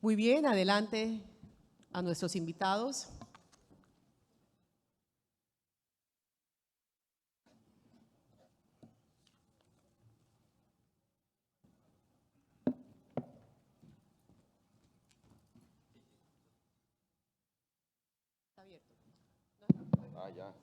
Muy bien, adelante a nuestros invitados. Está abierto. Ah, ya.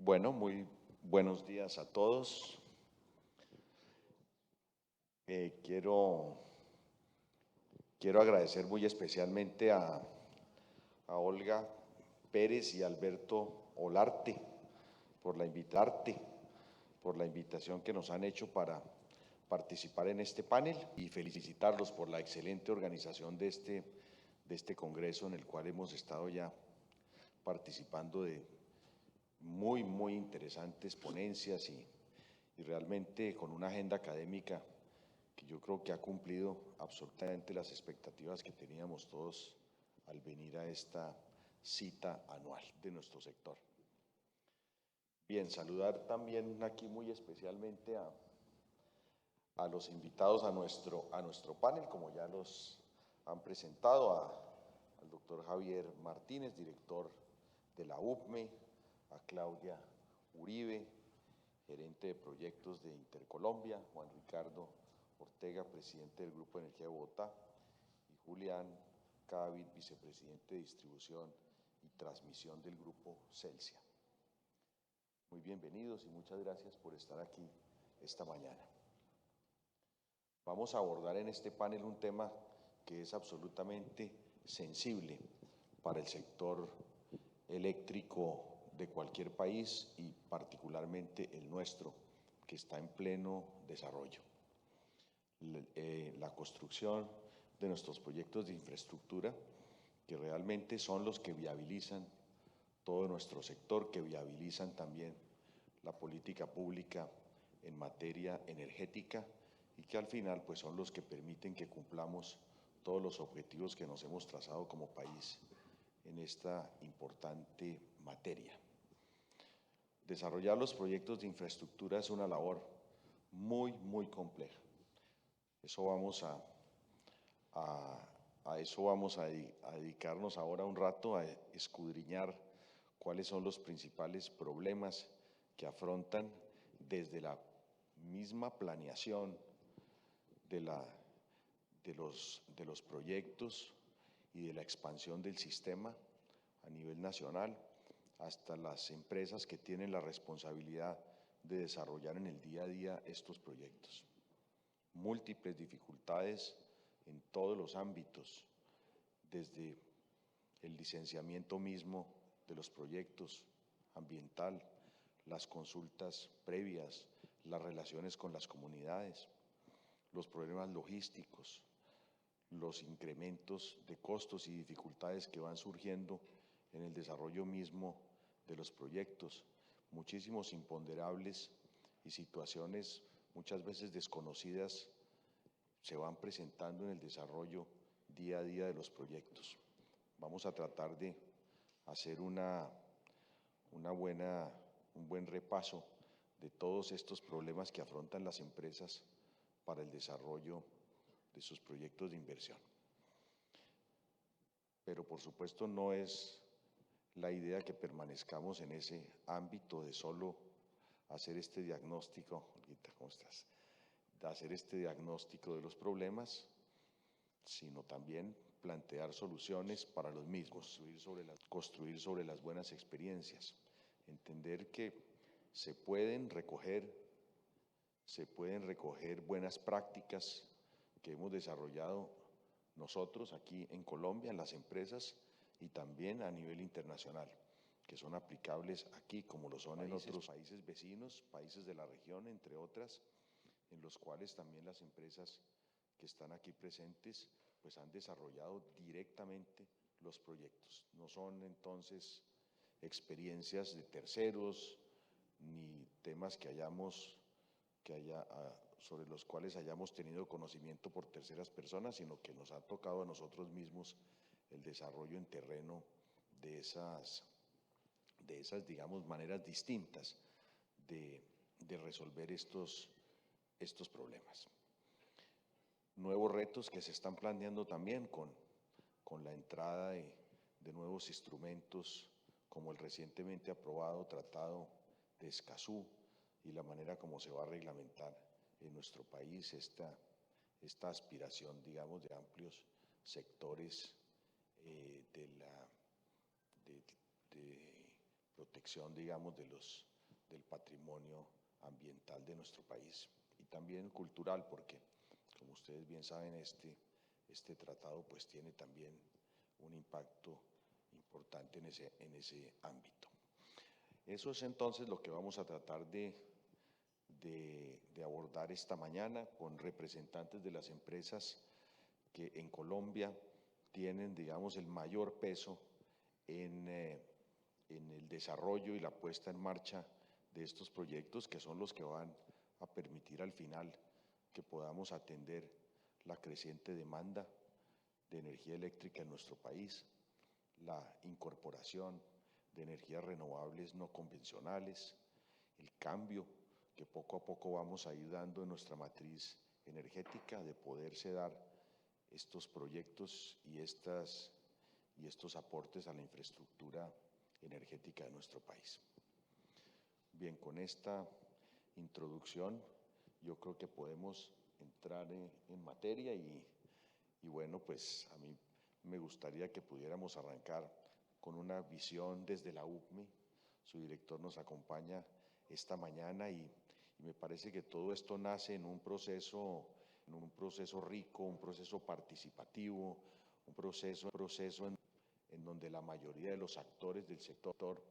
Bueno, muy buenos días a todos. Quiero agradecer muy especialmente a Olga Pérez y Alberto Olarte por la invitación que nos han hecho para participar en este panel y felicitarlos por la excelente organización de este congreso en el cual hemos estado ya participando de muy interesantes ponencias y realmente con una agenda académica que yo creo que ha cumplido absolutamente las expectativas que teníamos todos al venir a esta cita anual de nuestro sector. Bien, saludar también aquí muy especialmente a los invitados a nuestro panel, como ya los han presentado, al doctor Javier Martínez, director de la UPME, a Claudia Uribe, gerente de proyectos de Intercolombia, Juan Ricardo Ortega, presidente del Grupo Energía de Bogotá, y Julián Cavit, vicepresidente de distribución y transmisión del Grupo Celsia. Muy bienvenidos y muchas gracias por estar aquí esta mañana. Vamos a abordar en este panel un tema que es absolutamente sensible para el sector eléctrico de cualquier país y particularmente el nuestro, que está en pleno desarrollo. La construcción de nuestros proyectos de infraestructura, que realmente son los que viabilizan todo nuestro sector, que viabilizan también la política pública en materia energética y que al final pues son los que permiten que cumplamos todos los objetivos que nos hemos trazado como país en esta importante materia. Desarrollar los proyectos de infraestructura es una labor muy compleja. Eso vamos a eso vamos a dedicarnos ahora un rato a escudriñar cuáles son los principales problemas que afrontan desde la misma planeación de los proyectos y de la expansión del sistema a nivel nacional hasta las empresas que tienen la responsabilidad de desarrollar en el día a día estos proyectos. Múltiples dificultades en todos los ámbitos, desde el licenciamiento mismo de los proyectos ambiental, las consultas previas, las relaciones con las comunidades, los problemas logísticos, los incrementos de costos y dificultades que van surgiendo en el desarrollo mismo de los proyectos, muchísimos imponderables y situaciones muchas veces desconocidas se van presentando en el desarrollo día a día de los proyectos. Vamos a tratar de hacer un buen repaso de todos estos problemas que afrontan las empresas para el desarrollo de sus proyectos de inversión. Pero por supuesto no es la idea que permanezcamos en ese ámbito de solo hacer este diagnóstico, Olguita, ¿cómo estás? De hacer este diagnóstico de los problemas, sino también plantear soluciones para los mismos, construir sobre las buenas experiencias, entender que se pueden recoger buenas prácticas que hemos desarrollado nosotros aquí en Colombia, en las empresas y también a nivel internacional, que son aplicables aquí como lo son en otros países vecinos, países de la región, entre otras, en los cuales también las empresas que están aquí presentes pues han desarrollado directamente los proyectos. No son entonces experiencias de terceros ni temas sobre los cuales hayamos tenido conocimiento por terceras personas, sino que nos ha tocado a nosotros mismos el desarrollo en terreno digamos, maneras distintas de resolver estos problemas. Nuevos retos que se están planteando también con la entrada de nuevos instrumentos como el recientemente aprobado Tratado de Escazú y la manera como se va a reglamentar en nuestro país esta aspiración, digamos, de amplios sectores de protección, digamos, del patrimonio ambiental de nuestro país y también cultural, porque, como ustedes bien saben, este tratado pues tiene también un impacto importante en ese ámbito. Eso es entonces lo que vamos a tratar de abordar esta mañana con representantes de las empresas que en Colombia tienen, digamos, el mayor peso en el desarrollo y la puesta en marcha de estos proyectos, que son los que van a permitir al final que podamos atender la creciente demanda de energía eléctrica en nuestro país, la incorporación de energías renovables no convencionales, el cambio que poco a poco vamos a ir dando en nuestra matriz energética, de poderse dar estos proyectos y estos aportes a la infraestructura energética de nuestro país. Bien, con esta introducción yo creo que podemos entrar en materia y bueno, pues a mí me gustaría que pudiéramos arrancar con una visión desde la UCME. Su director nos acompaña esta mañana y me parece que todo esto nace en un proceso rico, un proceso participativo, un proceso en donde la mayoría de los actores del sector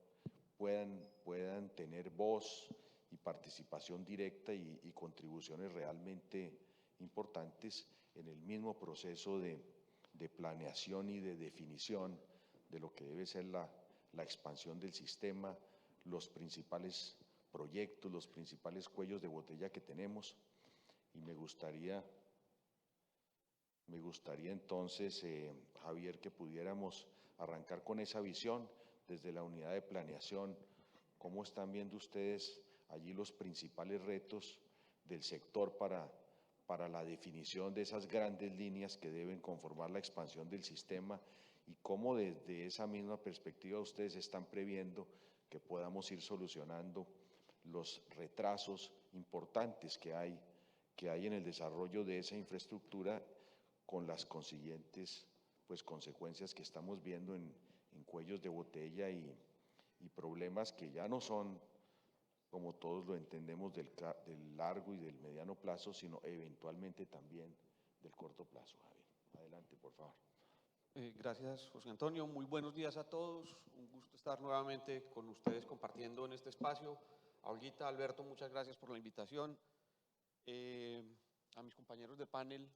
puedan tener voz y participación directa y contribuciones realmente importantes en el mismo proceso de planeación y de definición de lo que debe ser la expansión del sistema, los principales proyectos, los principales cuellos de botella que tenemos. Y me gustaría entonces, Javier, que pudiéramos arrancar con esa visión desde la unidad de planeación. ¿Cómo están viendo ustedes allí los principales retos del sector para la definición de esas grandes líneas que deben conformar la expansión del sistema y cómo desde esa misma perspectiva ustedes están previendo que podamos ir solucionando los retrasos importantes que hay en el desarrollo de esa infraestructura con las consiguientes pues, consecuencias que estamos viendo en cuellos de botella y problemas que ya no son, como todos lo entendemos, del largo y del mediano plazo, sino eventualmente también del corto plazo. Javier, adelante, por favor. Gracias, José Antonio. Muy buenos días a todos. Un gusto estar nuevamente con ustedes compartiendo en este espacio. A Olguita, Alberto, muchas gracias por la invitación. A mis compañeros de panel,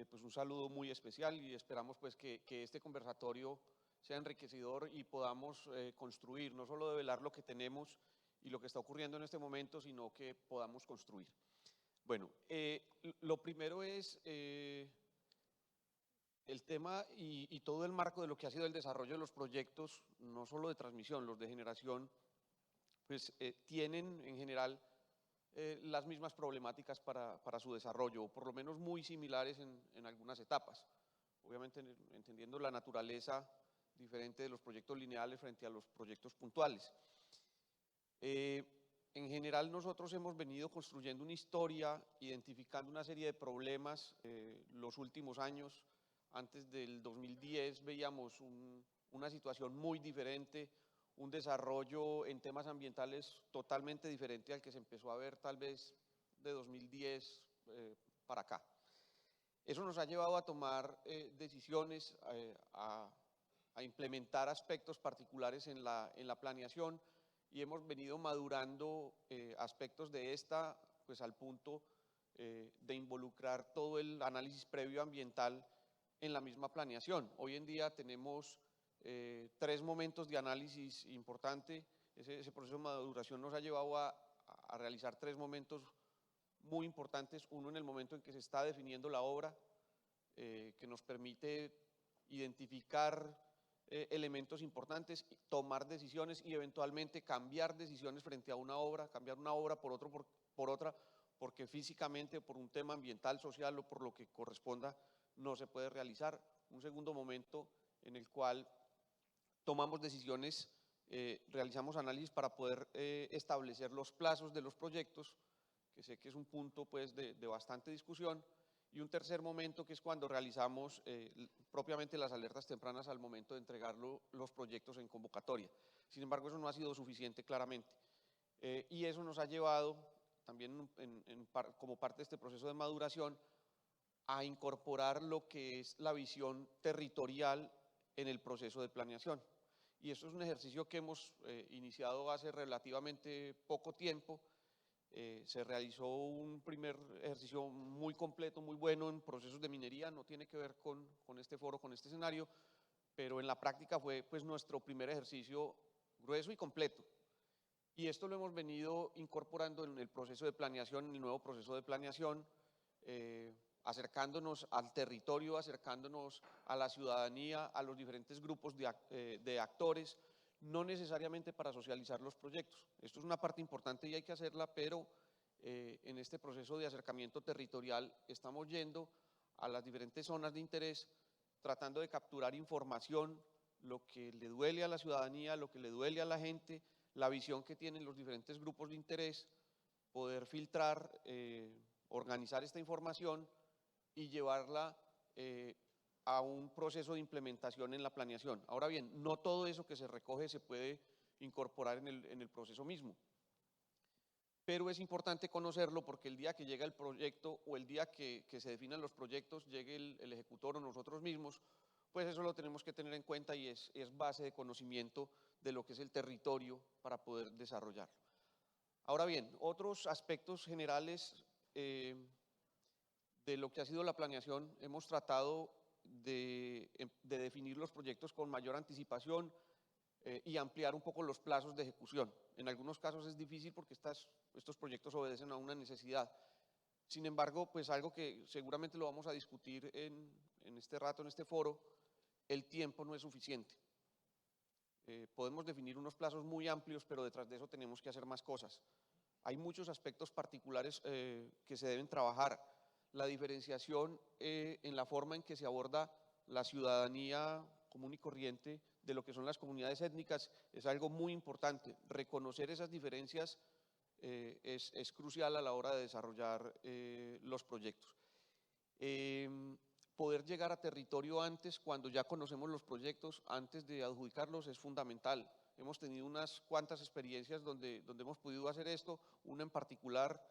pues un saludo muy especial y esperamos pues que este conversatorio sea enriquecedor y podamos construir, no solo develar lo que tenemos y lo que está ocurriendo en este momento, sino que podamos construir. Bueno, lo primero es el tema y todo el marco de lo que ha sido el desarrollo de los proyectos, no solo de transmisión, los de generación, pues tienen en general las mismas problemáticas para su desarrollo, o por lo menos muy similares en algunas etapas. Obviamente entendiendo la naturaleza diferente de los proyectos lineales frente a los proyectos puntuales. En general nosotros hemos venido construyendo una historia, identificando una serie de problemas los últimos años. Antes del 2010 veíamos una situación muy diferente, un desarrollo en temas ambientales totalmente diferente al que se empezó a ver tal vez de 2010 para acá. Eso nos ha llevado a tomar decisiones, a implementar aspectos particulares en la planeación y hemos venido madurando aspectos de esta pues al punto de involucrar todo el análisis previo ambiental en la misma planeación. Hoy en día tenemos 3 momentos de análisis importante. Ese proceso de maduración nos ha llevado a realizar 3 momentos muy importantes. Uno en el momento en que se está definiendo la obra, que nos permite identificar elementos importantes, tomar decisiones y eventualmente cambiar decisiones frente a una obra, cambiar una obra por otra, porque físicamente, por un tema ambiental, social o por lo que corresponda, no se puede realizar. Un segundo momento en el cual tomamos decisiones, realizamos análisis para poder establecer los plazos de los proyectos, que sé que es un punto pues, de bastante discusión. Y un tercer momento que es cuando realizamos propiamente las alertas tempranas al momento de entregar los proyectos en convocatoria. Sin embargo, eso no ha sido suficiente claramente. Y eso nos ha llevado, también como parte de este proceso de maduración, a incorporar lo que es la visión territorial en el proceso de planeación. Y esto es un ejercicio que hemos iniciado hace relativamente poco tiempo. Se realizó un primer ejercicio muy completo, muy bueno en procesos de minería, no tiene que ver con este foro, con este escenario, pero en la práctica fue pues, nuestro primer ejercicio grueso y completo. Y esto lo hemos venido incorporando en el proceso de planeación, en el nuevo proceso de planeación, acercándonos al territorio, acercándonos a la ciudadanía, a los diferentes grupos de actores, no necesariamente para socializar los proyectos. Esto es una parte importante y hay que hacerla, pero en este proceso de acercamiento territorial estamos yendo a las diferentes zonas de interés, tratando de capturar información, lo que le duele a la ciudadanía, lo que le duele a la gente, la visión que tienen los diferentes grupos de interés, poder filtrar, organizar esta información y llevarla a un proceso de implementación en la planeación. Ahora bien, no todo eso que se recoge se puede incorporar en el proceso mismo, pero es importante conocerlo porque el día que llega el proyecto o el día que se definan los proyectos, llegue el ejecutor o nosotros mismos, pues eso lo tenemos que tener en cuenta y es base de conocimiento de lo que es el territorio para poder desarrollarlo. Ahora bien, otros aspectos generales de lo que ha sido la planeación, hemos tratado de definir los proyectos con mayor anticipación y ampliar un poco los plazos de ejecución. En algunos casos es difícil porque estos proyectos obedecen a una necesidad. Sin embargo, pues algo que seguramente lo vamos a discutir en este rato, en este foro, el tiempo no es suficiente. Podemos definir unos plazos muy amplios, pero detrás de eso tenemos que hacer más cosas. Hay muchos aspectos particulares que se deben trabajar. La diferenciación en la forma en que se aborda la ciudadanía común y corriente de lo que son las comunidades étnicas es algo muy importante. Reconocer esas diferencias es crucial a la hora de desarrollar los proyectos. Poder llegar a territorio antes, cuando ya conocemos los proyectos, antes de adjudicarlos, es fundamental. Hemos tenido unas cuantas experiencias donde hemos podido hacer esto, una en particular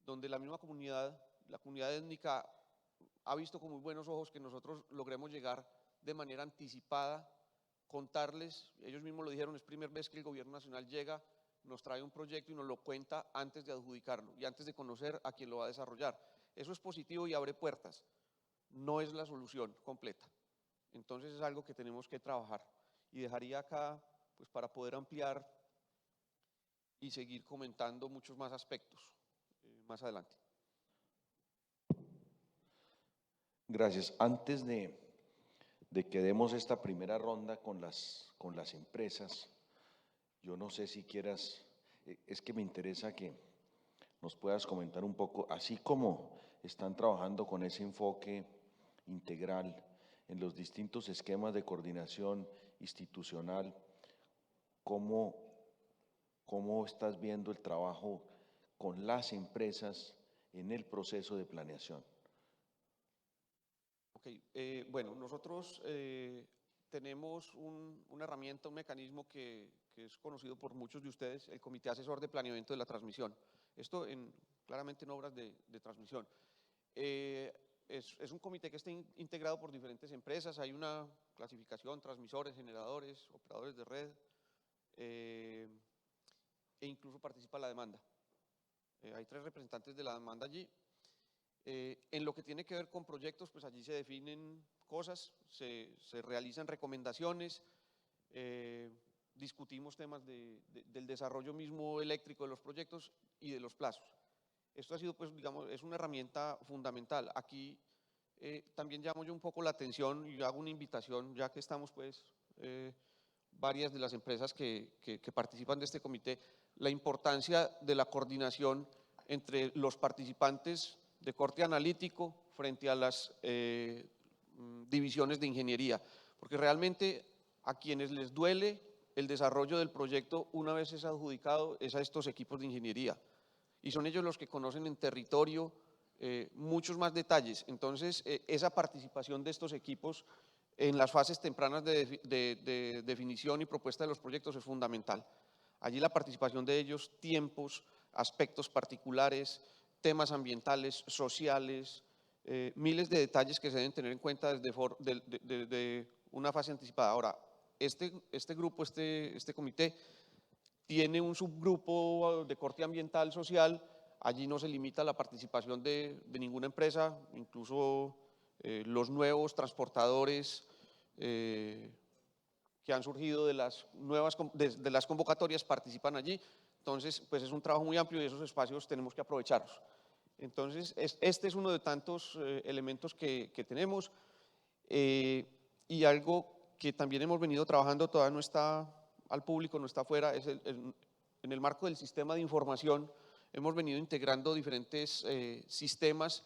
donde la misma comunidad, la comunidad étnica, ha visto con muy buenos ojos que nosotros logremos llegar de manera anticipada, contarles, ellos mismos lo dijeron, es primera vez que el gobierno nacional llega, nos trae un proyecto y nos lo cuenta antes de adjudicarlo y antes de conocer a quién lo va a desarrollar. Eso es positivo y abre puertas, no es la solución completa. Entonces es algo que tenemos que trabajar y dejaría acá pues, para poder ampliar y seguir comentando muchos más aspectos más adelante. Gracias. Antes de que demos esta primera ronda con las empresas, yo no sé si quieras, es que me interesa que nos puedas comentar un poco, así como están trabajando con ese enfoque integral en los distintos esquemas de coordinación institucional, ¿cómo estás viendo el trabajo con las empresas en el proceso de planeación? Bueno, nosotros tenemos una herramienta, un mecanismo que es conocido por muchos de ustedes, el Comité Asesor de Planeamiento de la Transmisión. Esto claramente en obras de transmisión. Es un comité que está integrado por diferentes empresas, hay una clasificación, transmisores, generadores, operadores de red, e incluso participa la demanda. Hay 3 representantes de la demanda allí. En lo que tiene que ver con proyectos, pues allí se definen cosas, se realizan recomendaciones, discutimos temas del desarrollo mismo eléctrico de los proyectos y de los plazos. Esto ha sido, pues, digamos, es una herramienta fundamental. Aquí también llamo yo un poco la atención y hago una invitación, ya que estamos, pues, varias de las empresas que participan de este comité, la importancia de la coordinación entre los participantes de corte analítico frente a las divisiones de ingeniería, porque realmente a quienes les duele el desarrollo del proyecto una vez es adjudicado es a estos equipos de ingeniería, y son ellos los que conocen en territorio muchos más detalles. Entonces, esa participación de estos equipos en las fases tempranas de definición y propuesta de los proyectos es fundamental. Allí la participación de ellos, tiempos, aspectos particulares, temas ambientales, sociales, miles de detalles que se deben tener en cuenta desde una fase anticipada. Ahora, este grupo, este comité, tiene un subgrupo de corte ambiental social. Allí no se limita la participación de ninguna empresa, incluso los nuevos transportadores que han surgido de las convocatorias participan allí. Entonces, pues es un trabajo muy amplio y esos espacios tenemos que aprovecharlos. Entonces, este es uno de tantos elementos que tenemos, y algo que también hemos venido trabajando, todavía no está al público, no está afuera, es en el marco del sistema de información. Hemos venido integrando diferentes sistemas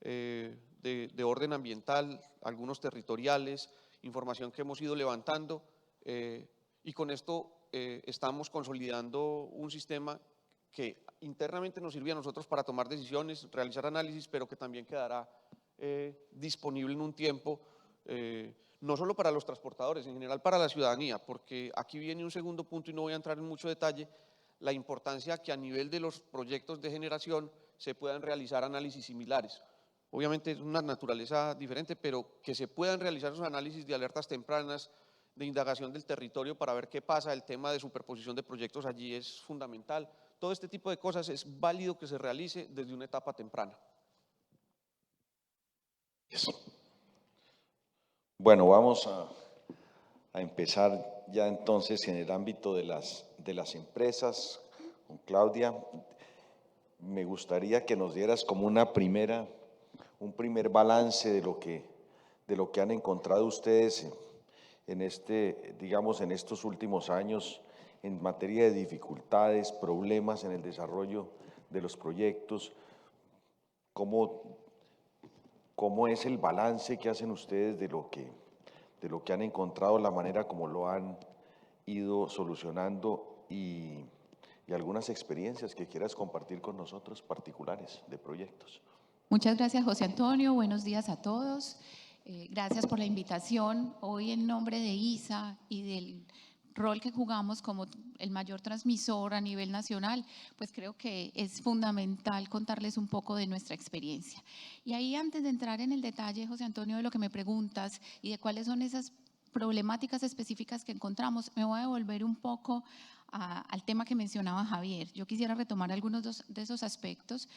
de orden ambiental, algunos territoriales, información que hemos ido levantando, y con esto estamos consolidando un sistema que internamente nos sirve a nosotros para tomar decisiones, realizar análisis, pero que también quedará disponible en un tiempo, no solo para los transportadores, en general para la ciudadanía, porque aquí viene un segundo punto y no voy a entrar en mucho detalle, la importancia que a nivel de los proyectos de generación se puedan realizar análisis similares. Obviamente es una naturaleza diferente, pero que se puedan realizar esos análisis de alertas tempranas, de indagación del territorio para ver qué pasa, el tema de superposición de proyectos allí es fundamental. Todo este tipo de cosas es válido que se realice desde una etapa temprana. Bueno, vamos a empezar ya entonces en el ámbito de las empresas. Con Claudia, me gustaría que nos dieras como un primer balance de lo que han encontrado ustedes digamos, en estos últimos años en materia de dificultades, problemas en el desarrollo de los proyectos. ¿Cómo es el balance que hacen ustedes de lo que han encontrado, la manera como lo han ido solucionando y algunas experiencias que quieras compartir con nosotros particulares de proyectos? Muchas gracias, José Antonio. Buenos días a todos. Gracias por la invitación. Hoy, en nombre de ISA y del rol que jugamos como el mayor transmisor a nivel nacional, pues creo que es fundamental contarles un poco de nuestra experiencia. Y ahí, antes de entrar en el detalle, José Antonio, de lo que me preguntas y de cuáles son esas problemáticas específicas que encontramos, me voy a devolver un poco al tema que mencionaba Javier. Yo quisiera retomar algunos de esos aspectos.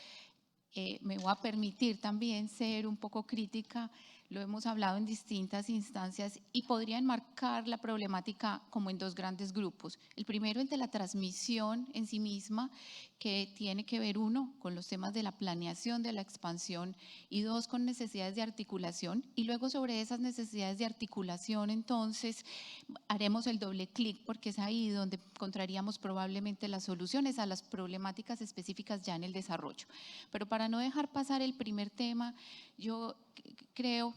Me voy a permitir también ser un poco crítica, lo hemos hablado en distintas instancias, y podría enmarcar la problemática como en dos grandes grupos. El primero, el de la transmisión en sí misma, que tiene que ver, uno, con los temas de la planeación, de la expansión, y dos, con necesidades de articulación. Y luego, sobre esas necesidades de articulación, entonces, haremos el doble clic, porque es ahí donde encontraríamos probablemente las soluciones a las problemáticas específicas ya en el desarrollo. Pero para no dejar pasar el primer tema, yo creo,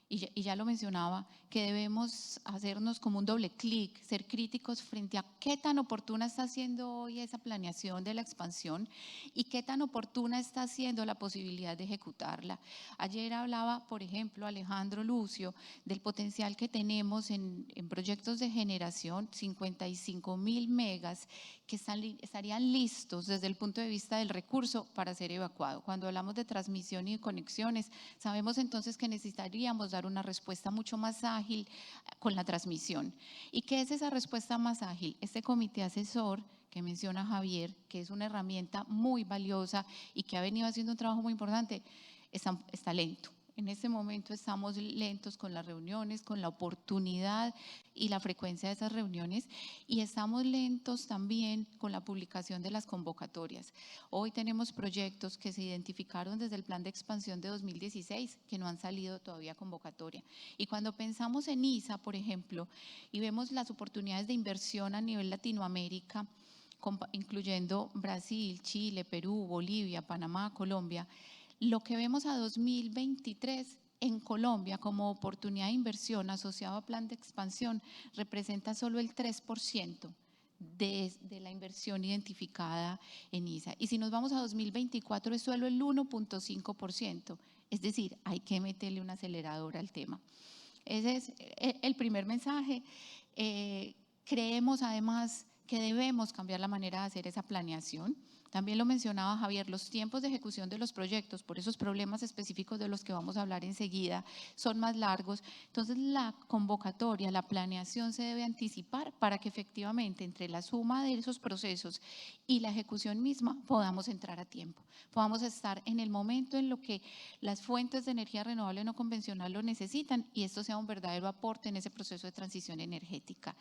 y ya lo mencionaba, que debemos hacernos como un doble clic, ser críticos frente a qué tan oportuna está siendo hoy esa planeación de la expansión y qué tan oportuna está siendo la posibilidad de ejecutarla. Ayer hablaba, por ejemplo, Alejandro Lucio, del potencial que tenemos en proyectos de generación, 55.000 megas que estarían listos desde el punto de vista del recurso para ser evacuado. Cuando hablamos de transmisión y de conexiones, sabemos entonces que necesitaríamos dar una respuesta mucho más ágil con la transmisión. ¿Y qué es esa respuesta más ágil? Este comité asesor que menciona Javier, que es una herramienta muy valiosa y que ha venido haciendo un trabajo muy importante, está lento. En este momento estamos lentos con las reuniones, con la oportunidad y la frecuencia de esas reuniones, y estamos lentos también con la publicación de las convocatorias. Hoy tenemos proyectos que se identificaron desde el plan de expansión de 2016 que no han salido todavía convocatoria. Y cuando pensamos en ISA, por ejemplo, y vemos las oportunidades de inversión a nivel Latinoamérica, incluyendo Brasil, Chile, Perú, Bolivia, Panamá, Colombia, lo que vemos a 2023 en Colombia como oportunidad de inversión asociado a plan de expansión representa solo el 3% de la inversión identificada en ISA. Y si nos vamos a 2024 es solo el 1.5%. Es decir, hay que meterle un acelerador al tema. Ese es el primer mensaje. Creemos además que debemos cambiar la manera de hacer esa planeación. También lo mencionaba Javier, los tiempos de ejecución de los proyectos, por esos problemas específicos de los que vamos a hablar enseguida, son más largos. Entonces, la convocatoria, la planeación se debe anticipar para que efectivamente entre la suma de esos procesos y la ejecución misma podamos entrar a tiempo, podamos estar en el momento en lo que las fuentes de energía renovable no convencional lo necesitan y esto sea un verdadero aporte en ese proceso de transición energética.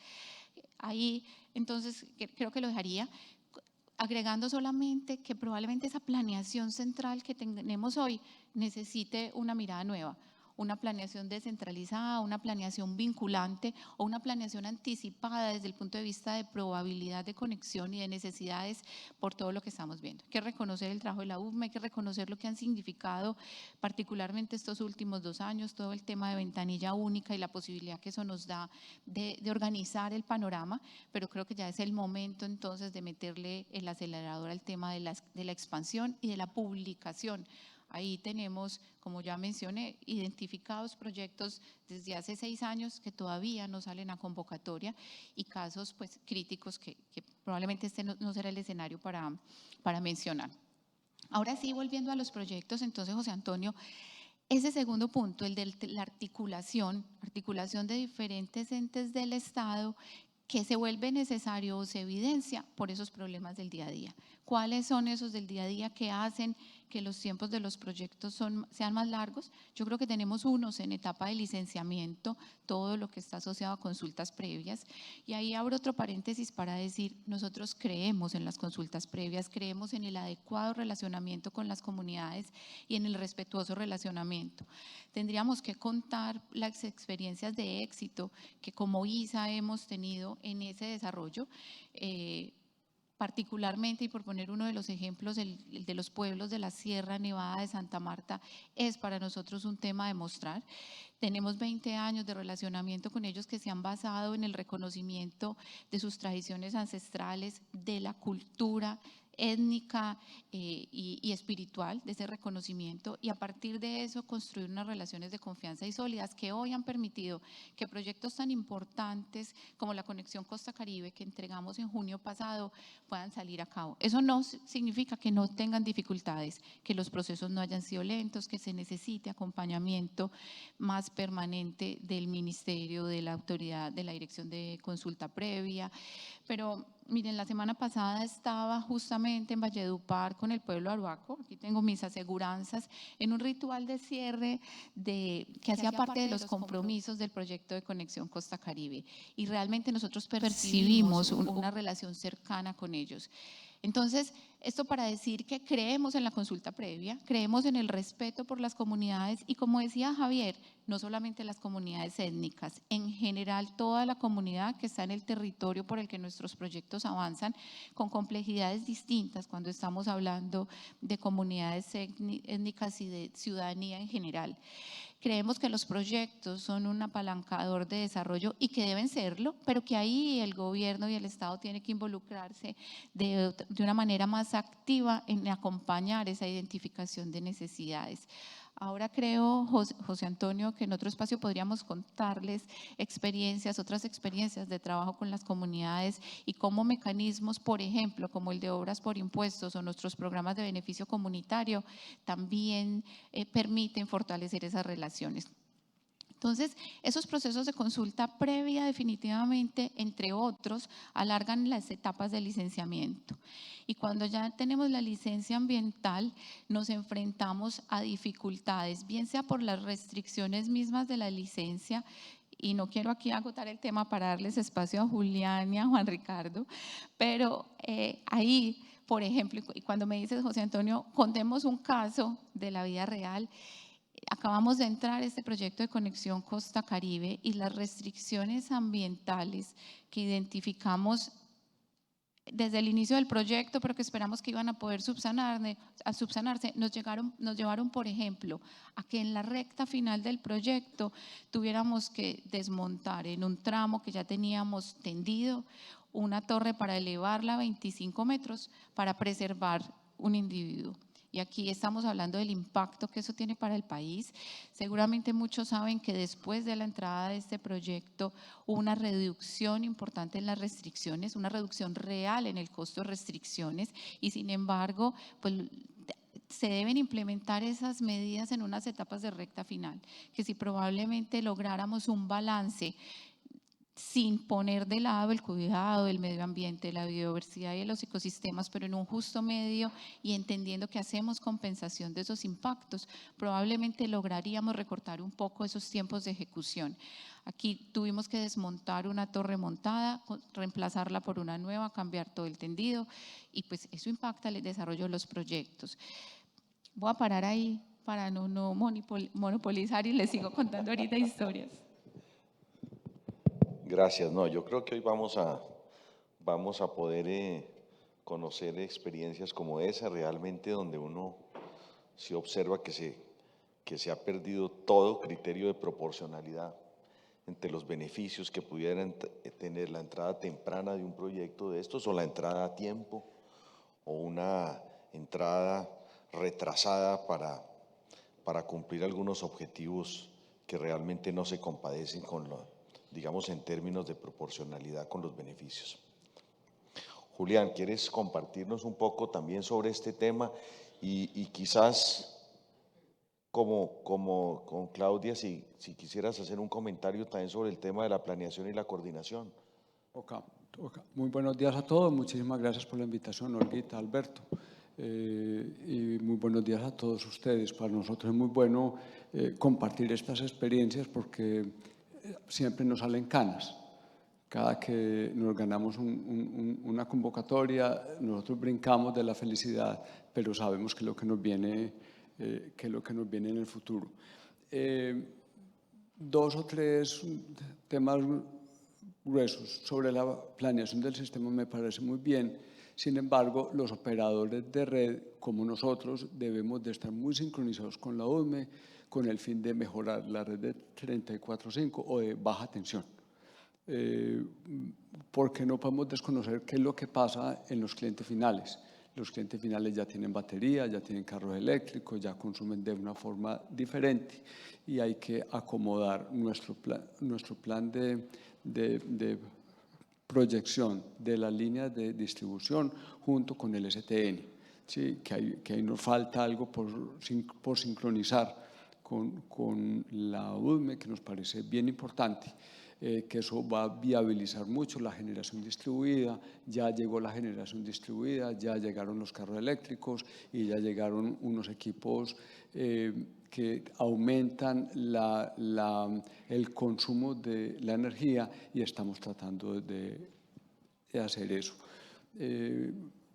Ahí, entonces, creo que lo dejaría, agregando solamente que probablemente esa planeación central que tenemos hoy necesite una mirada nueva, una planeación descentralizada, una planeación vinculante o una planeación anticipada desde el punto de vista de probabilidad de conexión y de necesidades por todo lo que estamos viendo. Hay que reconocer el trabajo de la UVME, hay que reconocer lo que han significado particularmente estos últimos 2 años, todo el tema de ventanilla única y la posibilidad que eso nos da de organizar el panorama, pero creo que ya es el momento entonces de meterle el acelerador al tema de la expansión y de la publicación. Ahí tenemos, como ya mencioné, identificados proyectos desde hace 6 años que todavía no salen a convocatoria y casos pues, críticos que probablemente este no será el escenario para mencionar. Ahora sí, volviendo a los proyectos, entonces, José Antonio, ese segundo punto, el de la articulación de diferentes entes del Estado que se vuelve necesario o se evidencia por esos problemas del día a día. ¿Cuáles son esos del día a día que hacen que los tiempos de los proyectos sean más largos? Yo creo que tenemos unos en etapa de licenciamiento, todo lo que está asociado a consultas previas. Y ahí abro otro paréntesis para decir, nosotros creemos en las consultas previas, creemos en el adecuado relacionamiento con las comunidades y en el respetuoso relacionamiento. Tendríamos que contar las experiencias de éxito que como ISA hemos tenido en ese desarrollo, particularmente, y por poner uno de los ejemplos, el de los pueblos de la Sierra Nevada de Santa Marta, es para nosotros un tema de mostrar. Tenemos 20 años de relacionamiento con ellos que se han basado en el reconocimiento de sus tradiciones ancestrales, de la cultura étnica y espiritual, de ese reconocimiento, y a partir de eso construir unas relaciones de confianza y sólidas que hoy han permitido que proyectos tan importantes como la conexión Costa-Caribe que entregamos en junio pasado puedan salir a cabo. Eso no significa que no tengan dificultades, que los procesos no hayan sido lentos, que se necesite acompañamiento más permanente del ministerio, de la autoridad, de la dirección de consulta previa, pero miren, la semana pasada estaba justamente en Valledupar con el pueblo aruaco, aquí tengo mis aseguranzas, en un ritual de cierre que hacía parte de los compromisos del proyecto de conexión Costa-Caribe y realmente nosotros percibimos una relación cercana con ellos. Entonces, esto para decir que creemos en la consulta previa, creemos en el respeto por las comunidades y como decía Javier, no solamente las comunidades étnicas, en general toda la comunidad que está en el territorio por el que nuestros proyectos avanzan con complejidades distintas cuando estamos hablando de comunidades étnicas y de ciudadanía en general. Creemos que los proyectos son un apalancador de desarrollo y que deben serlo, pero que ahí el gobierno y el Estado tienen que involucrarse de una manera más activa en acompañar esa identificación de necesidades. Ahora creo, José Antonio, que en otro espacio podríamos contarles otras experiencias de trabajo con las comunidades y cómo mecanismos, por ejemplo, como el de obras por impuestos o nuestros programas de beneficio comunitario, también permiten fortalecer esas relaciones. Entonces, esos procesos de consulta previa definitivamente, entre otros, alargan las etapas de licenciamiento. Y cuando ya tenemos la licencia ambiental, nos enfrentamos a dificultades, bien sea por las restricciones mismas de la licencia, y no quiero aquí agotar el tema para darles espacio a Julián y a Juan Ricardo, pero ahí, por ejemplo, y cuando me dices, José Antonio, contemos un caso de la vida real. Acabamos de entrar a este proyecto de conexión Costa Caribe y las restricciones ambientales que identificamos desde el inicio del proyecto, pero que esperamos que iban a poder subsanarse, nos llevaron, por ejemplo, a que en la recta final del proyecto tuviéramos que desmontar en un tramo que ya teníamos tendido una torre para elevarla a 25 metros para preservar un individuo. Y aquí estamos hablando del impacto que eso tiene para el país. Seguramente muchos saben que después de la entrada de este proyecto hubo una reducción importante en las restricciones, una reducción real en el costo de restricciones, y sin embargo, pues se deben implementar esas medidas en unas etapas de recta final, que si probablemente lográramos un balance sin poner de lado el cuidado del medio ambiente, la biodiversidad y de los ecosistemas, pero en un justo medio y entendiendo que hacemos compensación de esos impactos, probablemente lograríamos recortar un poco esos tiempos de ejecución. Aquí tuvimos que desmontar una torre montada, reemplazarla por una nueva, cambiar todo el tendido, y pues eso impacta el desarrollo de los proyectos. Voy a parar ahí para no monopolizar y les sigo contando ahorita historias. Gracias. No, yo creo que hoy vamos a poder conocer experiencias como esa, realmente donde uno sí observa que se ha perdido todo criterio de proporcionalidad entre los beneficios que pudieran tener la entrada temprana de un proyecto de estos o la entrada a tiempo o una entrada retrasada para cumplir algunos objetivos que realmente no se compadecen con digamos, en términos de proporcionalidad con los beneficios. Julián, ¿quieres compartirnos un poco también sobre este tema? Y quizás, como con Claudia, si quisieras hacer un comentario también sobre el tema de la planeación y la coordinación. Ok. Muy buenos días a todos, muchísimas gracias por la invitación, Olguita, Alberto. Y muy buenos días a todos ustedes. Para nosotros es muy bueno compartir estas experiencias porque siempre nos salen canas. Cada que nos ganamos una convocatoria, nosotros brincamos de la felicidad, pero sabemos que lo que nos viene, en el futuro. Dos o tres temas gruesos sobre la planeación del sistema me parece muy bien. Sin embargo, los operadores de red, como nosotros, debemos de estar muy sincronizados con la UDME con el fin de mejorar la red de 34.5 o de baja tensión. Porque no podemos desconocer qué es lo que pasa en los clientes finales. Los clientes finales ya tienen batería, ya tienen carros eléctricos, ya consumen de una forma diferente y hay que acomodar nuestro plan de proyección de las líneas de distribución junto con el STN. ¿Sí? Que ahí nos falta algo por sincronizar con la UDME, que nos parece bien importante. Que eso va a viabilizar mucho la generación distribuida. Ya llegó la generación distribuida, ya llegaron los carros eléctricos y ya llegaron unos equipos que aumentan el consumo de la energía y estamos tratando de hacer eso.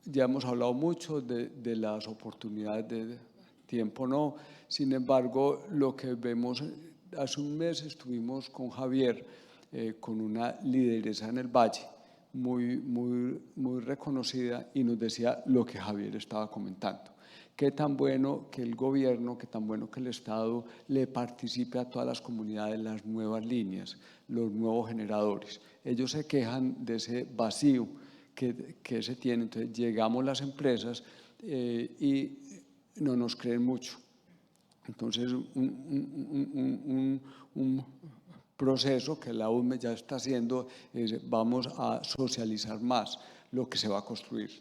Ya hemos hablado mucho de las oportunidades de tiempo, no. Sin embargo, lo que vemos, hace un mes estuvimos con Javier, con una lideresa en el Valle, muy reconocida, y nos decía lo que Javier estaba comentando. Qué tan bueno que el gobierno, qué tan bueno que el Estado le participe a todas las comunidades las nuevas líneas, los nuevos generadores. Ellos se quejan de ese vacío que se tiene. Entonces llegamos las empresas y no nos creen mucho. Entonces un proceso que la UDME ya está haciendo es: vamos a socializar más lo que se va a construir,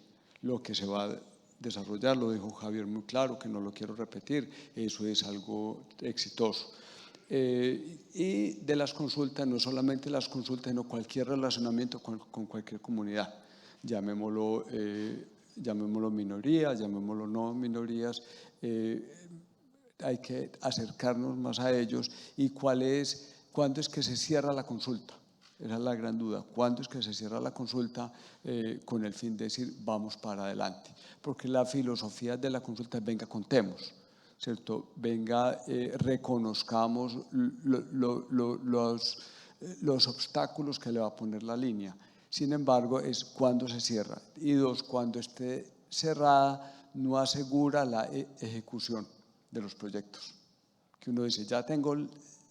lo que se va a desarrollar. Lo dijo Javier muy claro, que no lo quiero repetir, eso es algo exitoso. y de las consultas, no solamente las consultas, sino cualquier relacionamiento con cualquier comunidad, llamémoslo minorías, llamémoslo no minorías, hay que acercarnos más a ellos. ¿Y cuándo es que se cierra la consulta? Esa es la gran duda. ¿Cuándo es que se cierra la consulta con el fin de decir vamos para adelante? Porque la filosofía de la consulta es venga, contemos, ¿cierto? Venga, reconozcamos los obstáculos que le va a poner la línea. Sin embargo, es cuando se cierra. Y dos, cuando esté cerrada no asegura la ejecución de los proyectos. Que uno dice, ya tengo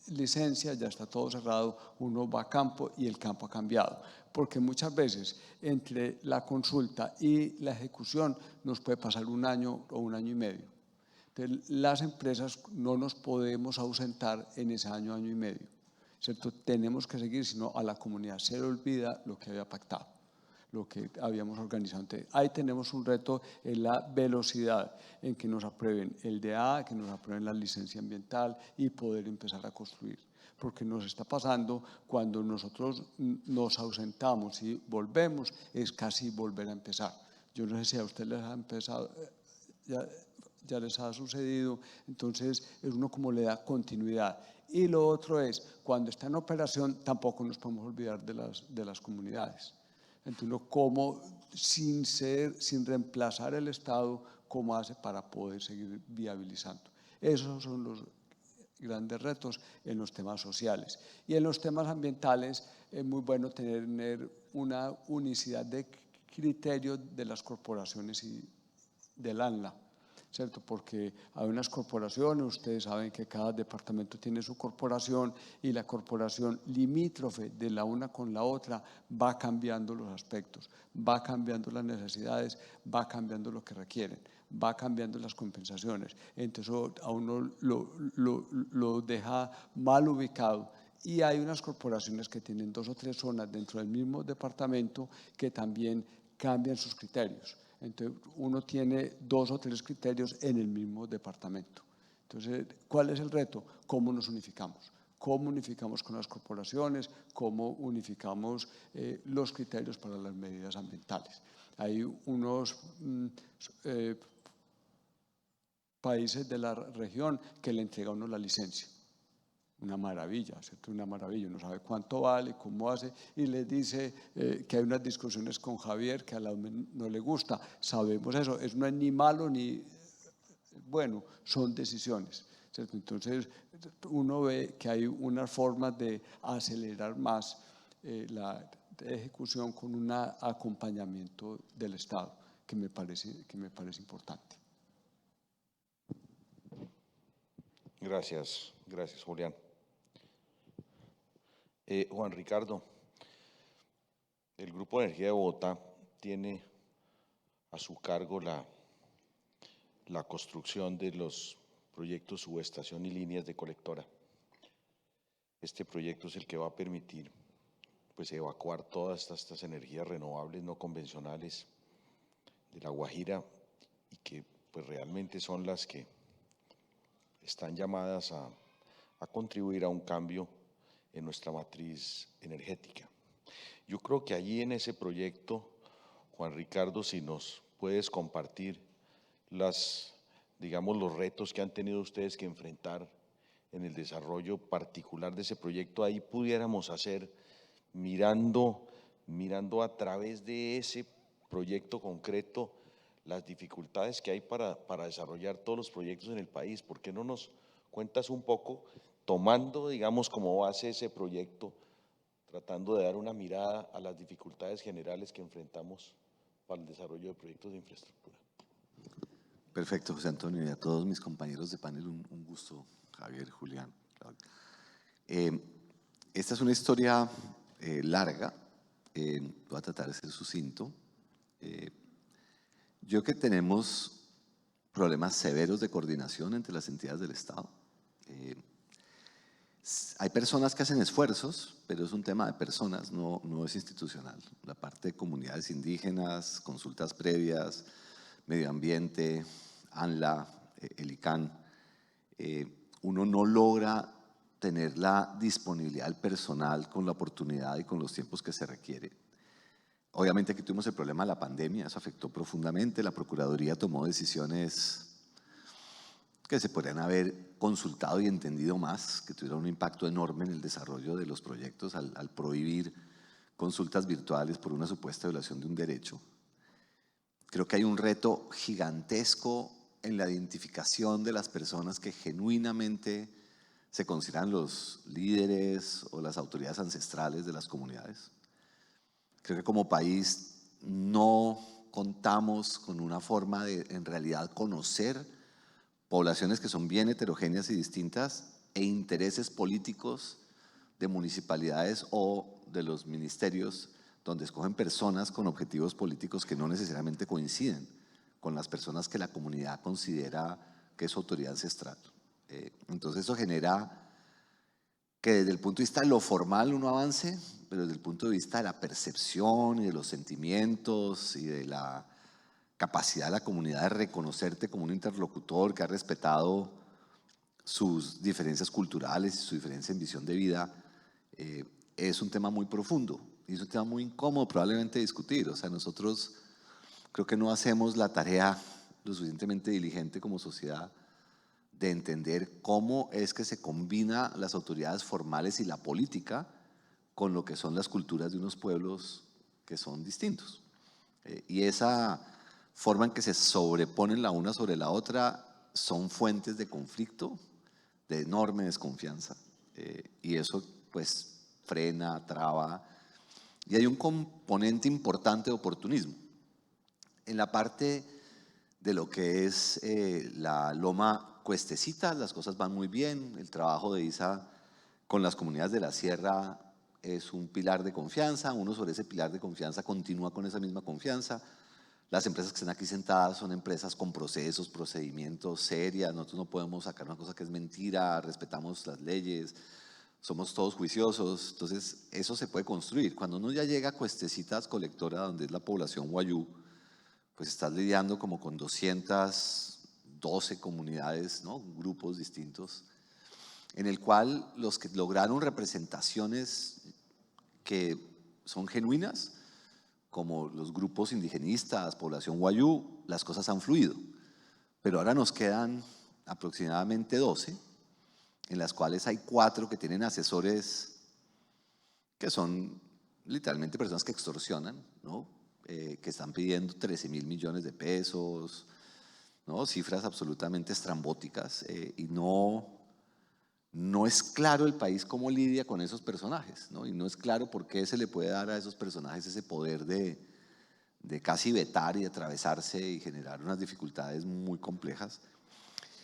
licencia, ya está todo cerrado, uno va a campo y el campo ha cambiado. Porque muchas veces entre la consulta y la ejecución nos puede pasar un año o un año y medio. Entonces, las empresas no nos podemos ausentar en ese año, año y medio, ¿cierto? Tenemos que seguir, sino a la comunidad se le olvida lo que había pactado, lo que habíamos organizado. Entonces, ahí tenemos un reto en la velocidad en que nos aprueben el DA, que nos aprueben la licencia ambiental y poder empezar a construir. Porque nos está pasando cuando nosotros nos ausentamos y volvemos, es casi volver a empezar. Yo no sé si a ustedes les ha empezado, ya les ha sucedido, entonces es uno como le da continuidad. Y lo otro es, cuando está en operación, tampoco nos podemos olvidar de las comunidades. Entonces, ¿cómo, sin reemplazar el Estado, cómo hace para poder seguir viabilizando? Esos son los grandes retos en los temas sociales. Y en los temas ambientales es muy bueno tener una unicidad de criterio de las corporaciones y del ANLA, ¿cierto? Porque hay unas corporaciones, ustedes saben que cada departamento tiene su corporación y la corporación limítrofe de la una con la otra va cambiando los aspectos, va cambiando las necesidades, va cambiando lo que requieren, va cambiando las compensaciones. Entonces a uno lo deja mal ubicado. Y hay unas corporaciones que tienen 2 o 3 zonas dentro del mismo departamento que también cambian sus criterios. Entonces, uno tiene 2 o 3 criterios en el mismo departamento. Entonces, ¿cuál es el reto? ¿Cómo nos unificamos? ¿Cómo unificamos con las corporaciones? ¿Cómo unificamos los criterios para las medidas ambientales? Hay unos países de la región que le entregan a uno la licencia. Una maravilla, ¿cierto? Una maravilla, uno sabe cuánto vale, cómo hace, y les dice que hay unas discusiones con Javier que a la no le gusta. Sabemos eso, no es ni malo ni bueno, son decisiones, ¿cierto? Entonces, uno ve que hay unas formas de acelerar más la ejecución con un acompañamiento del Estado, que me parece importante. Gracias, Julián. Juan Ricardo, el Grupo de Energía de Bogotá tiene a su cargo la construcción de los proyectos subestación y líneas de colectora. Este proyecto es el que va a permitir pues, evacuar todas estas energías renovables no convencionales de La Guajira y que pues, realmente son las que están llamadas a contribuir a un cambio en nuestra matriz energética. Yo creo que allí en ese proyecto, Juan Ricardo, si nos puedes compartir los retos que han tenido ustedes que enfrentar en el desarrollo particular de ese proyecto, ahí pudiéramos hacer, mirando a través de ese proyecto concreto, las dificultades que hay para desarrollar todos los proyectos en el país. ¿Por qué no nos cuentas un poco, tomando, digamos, como base ese proyecto, tratando de dar una mirada a las dificultades generales que enfrentamos para el desarrollo de proyectos de infraestructura? Perfecto, José Antonio, y a todos mis compañeros de panel, un gusto, Javier, Julián, Claudia. Esta es una historia larga, voy a tratar de ser sucinto. Yo creo que tenemos problemas severos de coordinación entre las entidades del Estado. Hay personas que hacen esfuerzos, pero es un tema de personas, no es institucional. La parte de comunidades indígenas, consultas previas, medio ambiente, ANLA, el ICANN, uno no logra tener la disponibilidad del personal con la oportunidad y con los tiempos que se requiere. Obviamente aquí tuvimos el problema de la pandemia, eso afectó profundamente, la Procuraduría tomó decisiones que se podrían haber consultado y entendido más, que tuvieron un impacto enorme en el desarrollo de los proyectos al prohibir consultas virtuales por una supuesta violación de un derecho. Creo que hay un reto gigantesco en la identificación de las personas que genuinamente se consideran los líderes o las autoridades ancestrales de las comunidades. Creo que como país no contamos con una forma de en realidad conocer poblaciones que son bien heterogéneas y distintas e intereses políticos de municipalidades o de los ministerios donde escogen personas con objetivos políticos que no necesariamente coinciden con las personas que la comunidad considera que es su autoridad ancestral. Entonces eso genera que desde el punto de vista de lo formal uno avance, pero desde el punto de vista de la percepción y de los sentimientos y de la capacidad de la comunidad de reconocerte como un interlocutor que ha respetado sus diferencias culturales y su diferencia en visión de vida, es un tema muy profundo y es un tema muy incómodo probablemente de discutir. O sea, nosotros creo que no hacemos la tarea lo suficientemente diligente como sociedad de entender cómo es que se combina las autoridades formales y la política con lo que son las culturas de unos pueblos que son distintos. Y esa forma en que se sobreponen la una sobre la otra son fuentes de conflicto, de enorme desconfianza. Y eso pues frena, traba. Y hay un componente importante de oportunismo. En la parte de lo que es la Loma Cuestecita, las cosas van muy bien. El trabajo de Isa con las comunidades de la sierra es un pilar de confianza. Uno sobre ese pilar de confianza continúa con esa misma confianza. Las empresas que están aquí sentadas son empresas con procesos, procedimientos serias. Nosotros no podemos sacar una cosa que es mentira, respetamos las leyes, somos todos juiciosos. Entonces eso se puede construir. Cuando uno ya llega a Cuestecitas Colectora, donde es la población wayú, pues estás lidiando como con 212 comunidades, ¿no? Grupos distintos, en el cual los que lograron representaciones que son genuinas, como los grupos indigenistas, población wayú, las cosas han fluido. Pero ahora nos quedan aproximadamente 12, en las cuales hay 4 que tienen asesores que son literalmente personas que extorsionan, ¿no? Que están pidiendo 13.000 millones de pesos, ¿no? Cifras absolutamente estrambóticas, y no es claro el país cómo lidia con esos personajes, ¿no? Y no es claro por qué se le puede dar a esos personajes ese poder de casi vetar y atravesarse y generar unas dificultades muy complejas.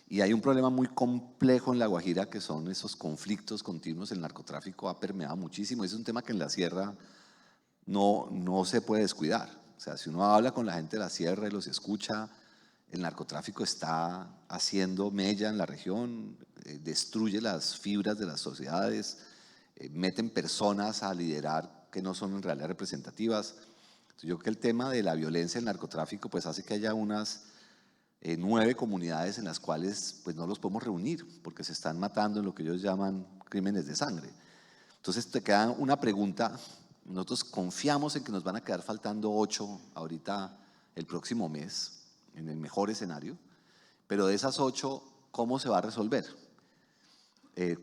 Y hay un problema muy complejo en La Guajira, que son esos conflictos continuos. El narcotráfico ha permeado muchísimo. Es un tema que en la sierra no se puede descuidar. O sea, si uno habla con la gente de la sierra y los escucha, el narcotráfico está haciendo mella en la región, destruye las fibras de las sociedades, meten personas a liderar que no son en realidad representativas. Entonces, yo creo que el tema de la violencia del narcotráfico pues hace que haya unas 9 comunidades en las cuales pues no los podemos reunir porque se están matando en lo que ellos llaman crímenes de sangre. Entonces te queda una pregunta. Nosotros confiamos en que nos van a quedar faltando 8 ahorita el próximo mes, en el mejor escenario, pero de esas 8, ¿cómo se va a resolver?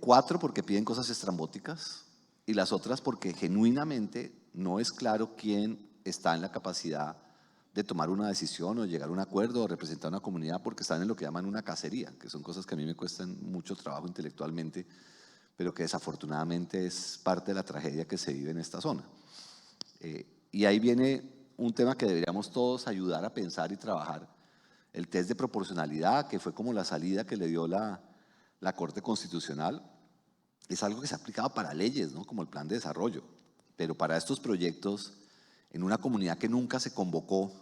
4 porque piden cosas estrambóticas y las otras porque genuinamente no es claro quién está en la capacidad de tomar una decisión o llegar a un acuerdo o representar a una comunidad, porque están en lo que llaman una cacería, que son cosas que a mí me cuestan mucho trabajo intelectualmente, pero que desafortunadamente es parte de la tragedia que se vive en esta zona. Y ahí viene un tema que deberíamos todos ayudar a pensar y trabajar. El test de proporcionalidad, que fue como la salida que le dio la Corte Constitucional, es algo que se ha aplicado para leyes, ¿no? Como el plan de desarrollo, pero para estos proyectos, en una comunidad que nunca se convocó,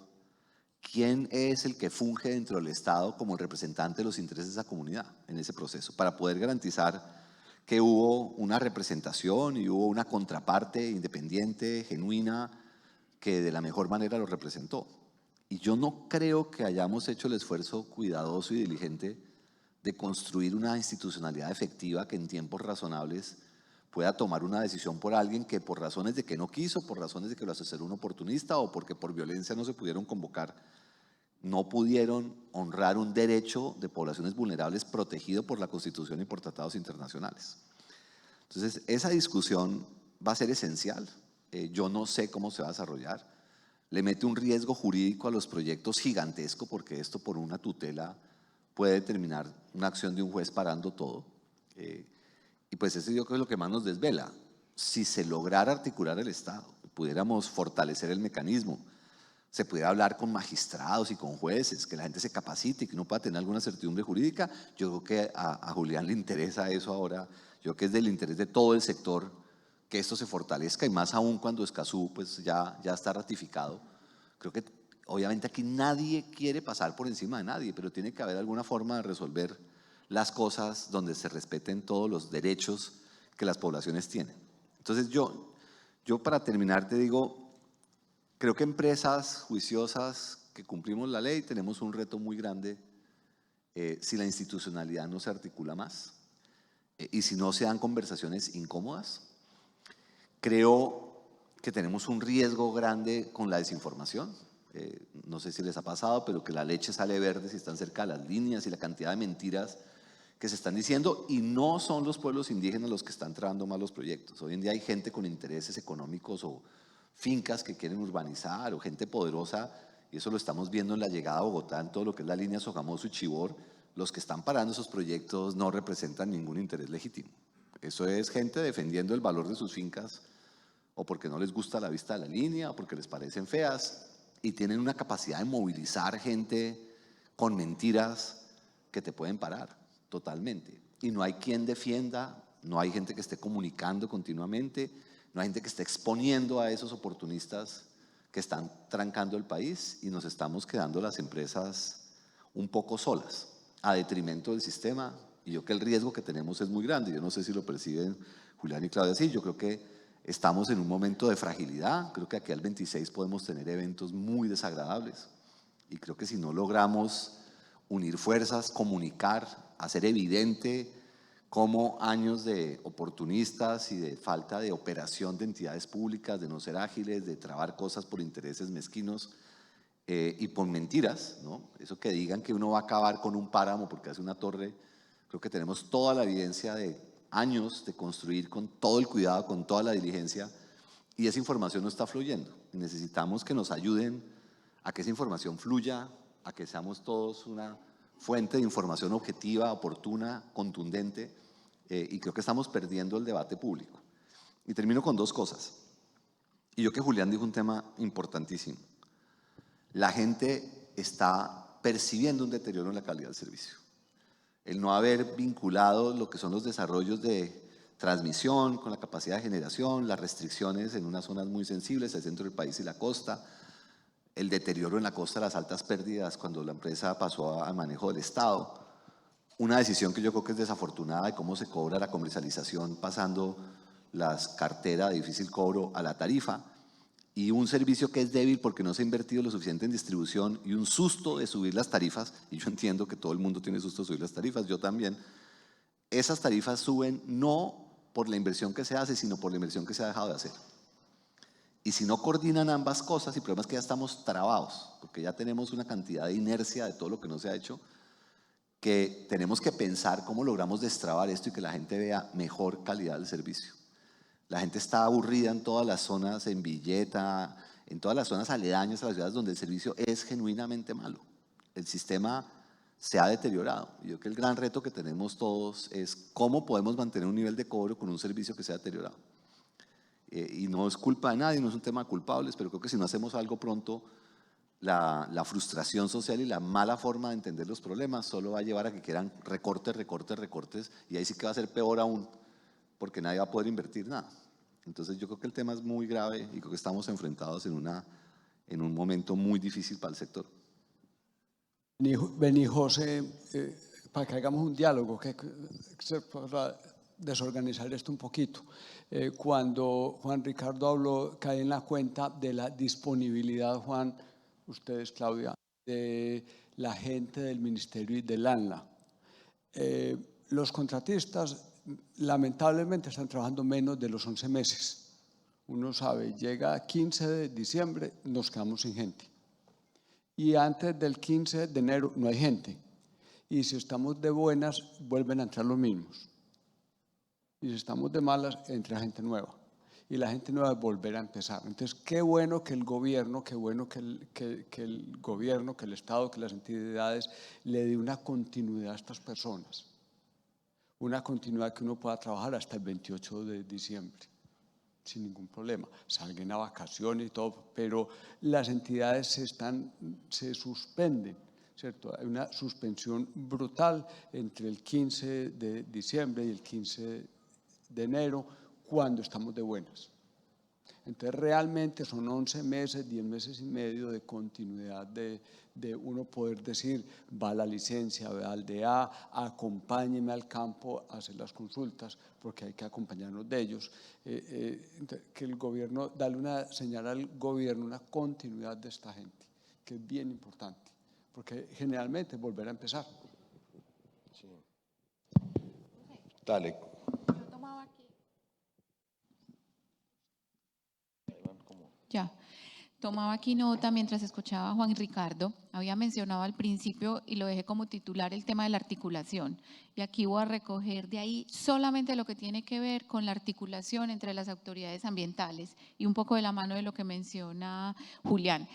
¿quién es el que funge dentro del Estado como el representante de los intereses de esa comunidad en ese proceso? Para poder garantizar que hubo una representación y hubo una contraparte independiente, genuina, que de la mejor manera lo representó. Y yo no creo que hayamos hecho el esfuerzo cuidadoso y diligente de construir una institucionalidad efectiva que en tiempos razonables pueda tomar una decisión por alguien que por razones de que no quiso, por razones de que lo asesoró un oportunista o porque por violencia no se pudieron convocar, no pudieron honrar un derecho de poblaciones vulnerables protegido por la Constitución y por tratados internacionales. Entonces, esa discusión va a ser esencial. Yo no sé cómo se va a desarrollar. Le mete un riesgo jurídico a los proyectos gigantesco, porque esto por una tutela puede determinar una acción de un juez parando todo. Y pues eso yo creo que es lo que más nos desvela. Si se lograra articular el Estado, pudiéramos fortalecer el mecanismo, se pudiera hablar con magistrados y con jueces, que la gente se capacite y que uno pueda tener alguna certidumbre jurídica, yo creo que a Julián le interesa eso ahora. Yo creo que es del interés de todo el sector que esto se fortalezca, y más aún cuando Escazú pues ya está ratificado. Creo que obviamente aquí nadie quiere pasar por encima de nadie, pero tiene que haber alguna forma de resolver las cosas donde se respeten todos los derechos que las poblaciones tienen. Entonces yo para terminar te digo, creo que empresas juiciosas que cumplimos la ley tenemos un reto muy grande si la institucionalidad no se articula más y si no se dan conversaciones incómodas. Creo que tenemos un riesgo grande con la desinformación. No sé si les ha pasado, pero que la leche sale verde si están cerca de las líneas, y la cantidad de mentiras que se están diciendo, y no son los pueblos indígenas los que están trabando más los proyectos. Hoy en día hay gente con intereses económicos o fincas que quieren urbanizar, o gente poderosa, y eso lo estamos viendo en la llegada a Bogotá, en todo lo que es la línea Sogamoso y Chivor. Los que están parando esos proyectos no representan ningún interés legítimo. Eso es gente defendiendo el valor de sus fincas, o porque no les gusta la vista de la línea, o porque les parecen feas, y tienen una capacidad de movilizar gente con mentiras que te pueden parar totalmente. Y no hay quien defienda, no hay gente que esté comunicando continuamente, no hay gente que esté exponiendo a esos oportunistas que están trancando el país, y nos estamos quedando las empresas un poco solas, a detrimento del sistema. Y yo creo que el riesgo que tenemos es muy grande. Yo no sé si lo perciben Julián y Claudia. Sí, yo creo que estamos en un momento de fragilidad. Creo que aquí al 26 podemos tener eventos muy desagradables, y creo que si no logramos unir fuerzas, comunicar, hacer evidente cómo años de oportunistas y de falta de operación de entidades públicas, de no ser ágiles, de trabar cosas por intereses mezquinos y por mentiras, ¿no? Eso que digan que uno va a acabar con un páramo porque hace una torre, creo que tenemos toda la evidencia de años de construir con todo el cuidado, con toda la diligencia, y esa información no está fluyendo. Necesitamos que nos ayuden a que esa información fluya, a que seamos todos una fuente de información objetiva, oportuna, contundente, y creo que estamos perdiendo el debate público. Y termino con dos cosas. Y yo creo que Julián dijo un tema importantísimo. La gente está percibiendo un deterioro en la calidad del servicio. El no haber vinculado lo que son los desarrollos de transmisión con la capacidad de generación, las restricciones en unas zonas muy sensibles, el centro del país y la costa, el deterioro en la costa, las altas pérdidas cuando la empresa pasó al manejo del Estado. Una decisión que yo creo que es desafortunada de cómo se cobra la comercialización pasando las carteras de difícil cobro a la tarifa, y un servicio que es débil porque no se ha invertido lo suficiente en distribución, y un susto de subir las tarifas, y yo entiendo que todo el mundo tiene susto de subir las tarifas, yo también. Esas tarifas suben no por la inversión que se hace, sino por la inversión que se ha dejado de hacer. Y si no coordinan ambas cosas, y el problema es que ya estamos trabados, porque ya tenemos una cantidad de inercia de todo lo que no se ha hecho, que tenemos que pensar cómo logramos destrabar esto y que la gente vea mejor calidad del servicio. La gente está aburrida en todas las zonas, en Villeta, en todas las zonas aledañas a las ciudades donde el servicio es genuinamente malo. El sistema se ha deteriorado. Y yo creo que el gran reto que tenemos todos es cómo podemos mantener un nivel de cobro con un servicio que se ha deteriorado. Y no es culpa de nadie, no es un tema de culpables, pero creo que si no hacemos algo pronto, la frustración social y la mala forma de entender los problemas solo va a llevar a que quieran recortes, recortes, recortes, y ahí sí que va a ser peor aún, porque nadie va a poder invertir nada. Entonces yo creo que el tema es muy grave, y creo que estamos enfrentados en un momento muy difícil para el sector. Vení, José, para que hagamos un diálogo, para desorganizar esto un poquito. Cuando Juan Ricardo habló, caí en la cuenta de la disponibilidad, Juan, ustedes, Claudia, de la gente del Ministerio y del ANLA. Los contratistas lamentablemente están trabajando menos de los 11 meses. Uno sabe, llega 15 de diciembre, nos quedamos sin gente. Y antes del 15 de enero no hay gente. Y si estamos de buenas, vuelven a entrar los mismos. Y si estamos de malas, entra gente nueva. Y la gente nueva volverá a empezar. Entonces, qué bueno que el gobierno, qué bueno que el gobierno, que el Estado, que las entidades le dé una continuidad a estas personas. Una continuidad que uno pueda trabajar hasta el 28 de diciembre, sin ningún problema. Salgan a vacaciones y todo, pero las entidades se suspenden, ¿cierto? Hay una suspensión brutal entre el 15 de diciembre y el 15 de enero, cuando estamos de buenas. Entonces, realmente son 11 meses, 10 meses y medio de continuidad de uno poder decir, va a la licencia, va al DA, acompáñeme al campo a hacer las consultas, porque hay que acompañarnos de ellos. Que el gobierno, darle una señal al gobierno, una continuidad de esta gente, que es bien importante, porque generalmente volver a empezar. Sí. Dale. Yo tomaba aquí. Ya. Tomaba aquí nota mientras escuchaba a Juan Ricardo. Había mencionado al principio y lo dejé como titular el tema de la articulación. Y aquí voy a recoger de ahí solamente lo que tiene que ver con la articulación entre las autoridades ambientales y un poco de la mano de lo que menciona Julián.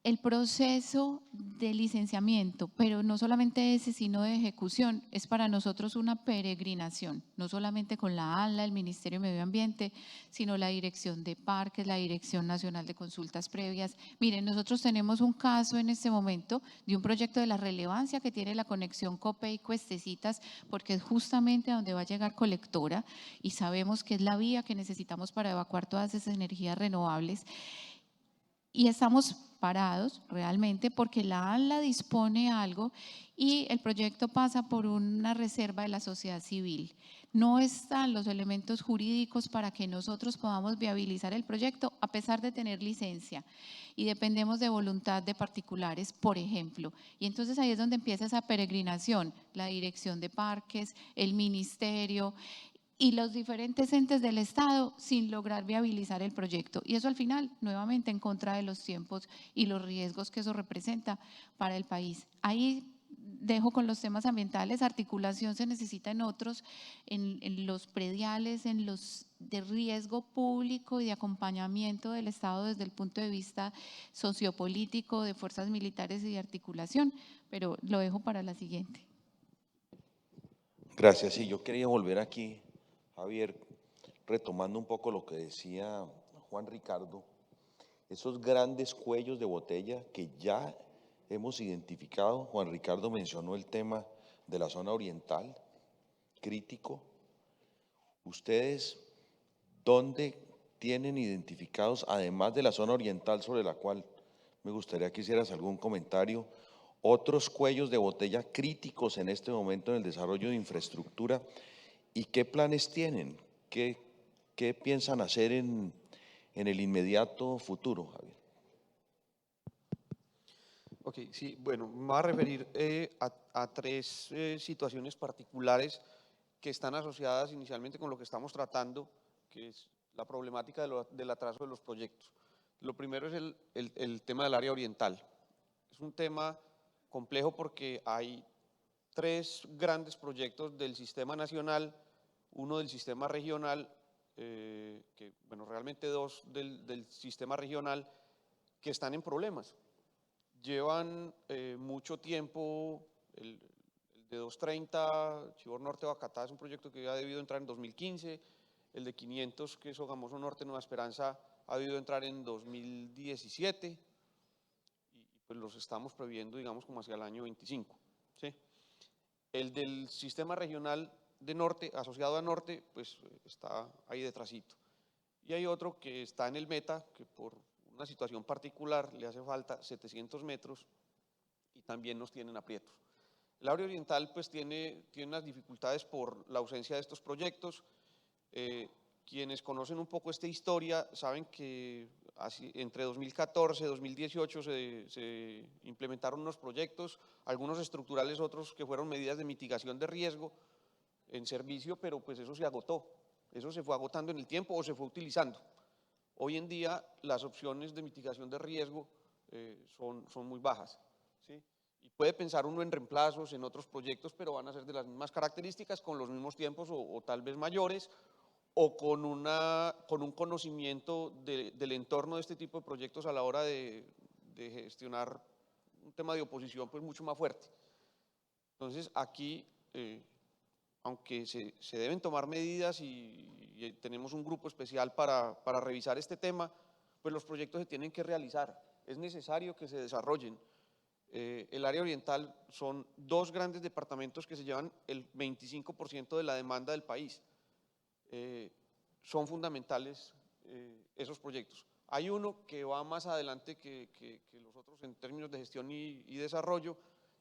El proceso de licenciamiento, pero no solamente ese, sino de ejecución, es para nosotros una peregrinación, no solamente con la ANLA, el Ministerio de Medio Ambiente, sino la Dirección de Parques, la Dirección Nacional de Consultas Previas. Miren, nosotros tenemos un caso en este momento de un proyecto de la relevancia que tiene la conexión Copey-Cuestecitas, porque es justamente a donde va a llegar Colectora y sabemos que es la vía que necesitamos para evacuar todas esas energías renovables. Y estamos parados realmente porque la ANLA dispone algo y el proyecto pasa por una reserva de la sociedad civil. No están los elementos jurídicos para que nosotros podamos viabilizar el proyecto a pesar de tener licencia y dependemos de voluntad de particulares, por ejemplo. Y entonces ahí es donde empieza esa peregrinación, la Dirección de Parques, el Ministerio y los diferentes entes del Estado sin lograr viabilizar el proyecto. Y eso al final, nuevamente, en contra de los tiempos y los riesgos que eso representa para el país. Ahí dejo con los temas ambientales, articulación se necesita en otros, en los prediales, en los de riesgo público y de acompañamiento del Estado desde el punto de vista sociopolítico, de fuerzas militares y de articulación, pero lo dejo para la siguiente. Gracias. Sí, yo quería volver aquí, Javier, retomando un poco lo que decía Juan Ricardo, esos grandes cuellos de botella que ya hemos identificado. Juan Ricardo mencionó el tema de la zona oriental, crítico. ¿Ustedes dónde tienen identificados, además de la zona oriental sobre la cual me gustaría que hicieras algún comentario, otros cuellos de botella críticos en este momento en el desarrollo de infraestructura? ¿Y qué planes tienen? ¿Qué piensan hacer en el inmediato futuro, Javier? Ok, sí, bueno, me voy a referir a tres situaciones particulares que están asociadas inicialmente con lo que estamos tratando, que es la problemática del atraso de los proyectos. Lo primero es el tema del área oriental. Es un tema complejo porque hay tres grandes proyectos del sistema nacional, uno del sistema regional, bueno, realmente dos del sistema regional que están en problemas. Llevan mucho tiempo, el de 230, Chivor Norte, Bacatá, es un proyecto que ha debido entrar en 2015, el de 500, que es Sogamoso Norte, Nueva Esperanza, ha debido entrar en 2017, y pues los estamos previendo, digamos, como hacia el año 25, ¿sí? El del sistema regional de norte, asociado a norte, pues está ahí detrásito. Y hay otro que está en el Meta, que por una situación particular le hace falta 700 metros y también nos tienen aprietos. El área oriental pues tiene unas dificultades por la ausencia de estos proyectos. Quienes conocen un poco esta historia saben que entre 2014 y 2018 se implementaron unos proyectos, algunos estructurales, otros que fueron medidas de mitigación de riesgo en servicio, pero pues eso se agotó, eso se fue agotando en el tiempo o se fue utilizando. Hoy en día las opciones de mitigación de riesgo son muy bajas, ¿sí? Y puede pensar uno en reemplazos, en otros proyectos, pero van a ser de las mismas características, con los mismos tiempos o tal vez mayores, o con un conocimiento del entorno de este tipo de proyectos a la hora de gestionar un tema de oposición pues mucho más fuerte. Entonces aquí, aunque se deben tomar medidas y tenemos un grupo especial para revisar este tema, pues los proyectos se tienen que realizar, es necesario que se desarrollen. El área oriental son 2 grandes departamentos que se llevan el 25% de la demanda del país. Son fundamentales esos proyectos. Hay uno que va más adelante que los otros en términos de gestión y desarrollo,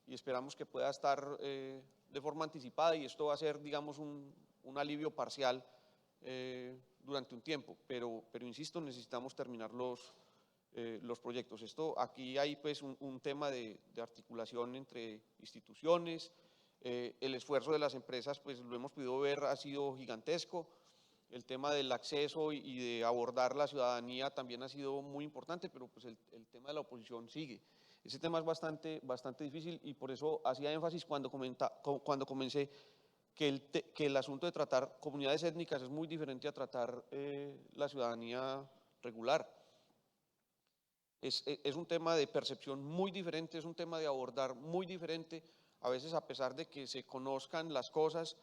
y esperamos que pueda estar de forma anticipada, y esto va a ser, digamos, un alivio parcial durante un tiempo, pero insisto, necesitamos terminar los proyectos. Aquí hay pues un tema de articulación entre instituciones, el esfuerzo de las empresas, pues lo hemos podido ver, ha sido gigantesco. El tema del acceso y de abordar la ciudadanía también ha sido muy importante, pero pues el tema de la oposición sigue. Ese tema es bastante difícil, y por eso hacía énfasis cuando comencé que el asunto de tratar comunidades étnicas es muy diferente a tratar la ciudadanía regular. Es un tema de percepción muy diferente, es un tema de abordar muy diferente. A veces, a pesar de que se conozcan las cosas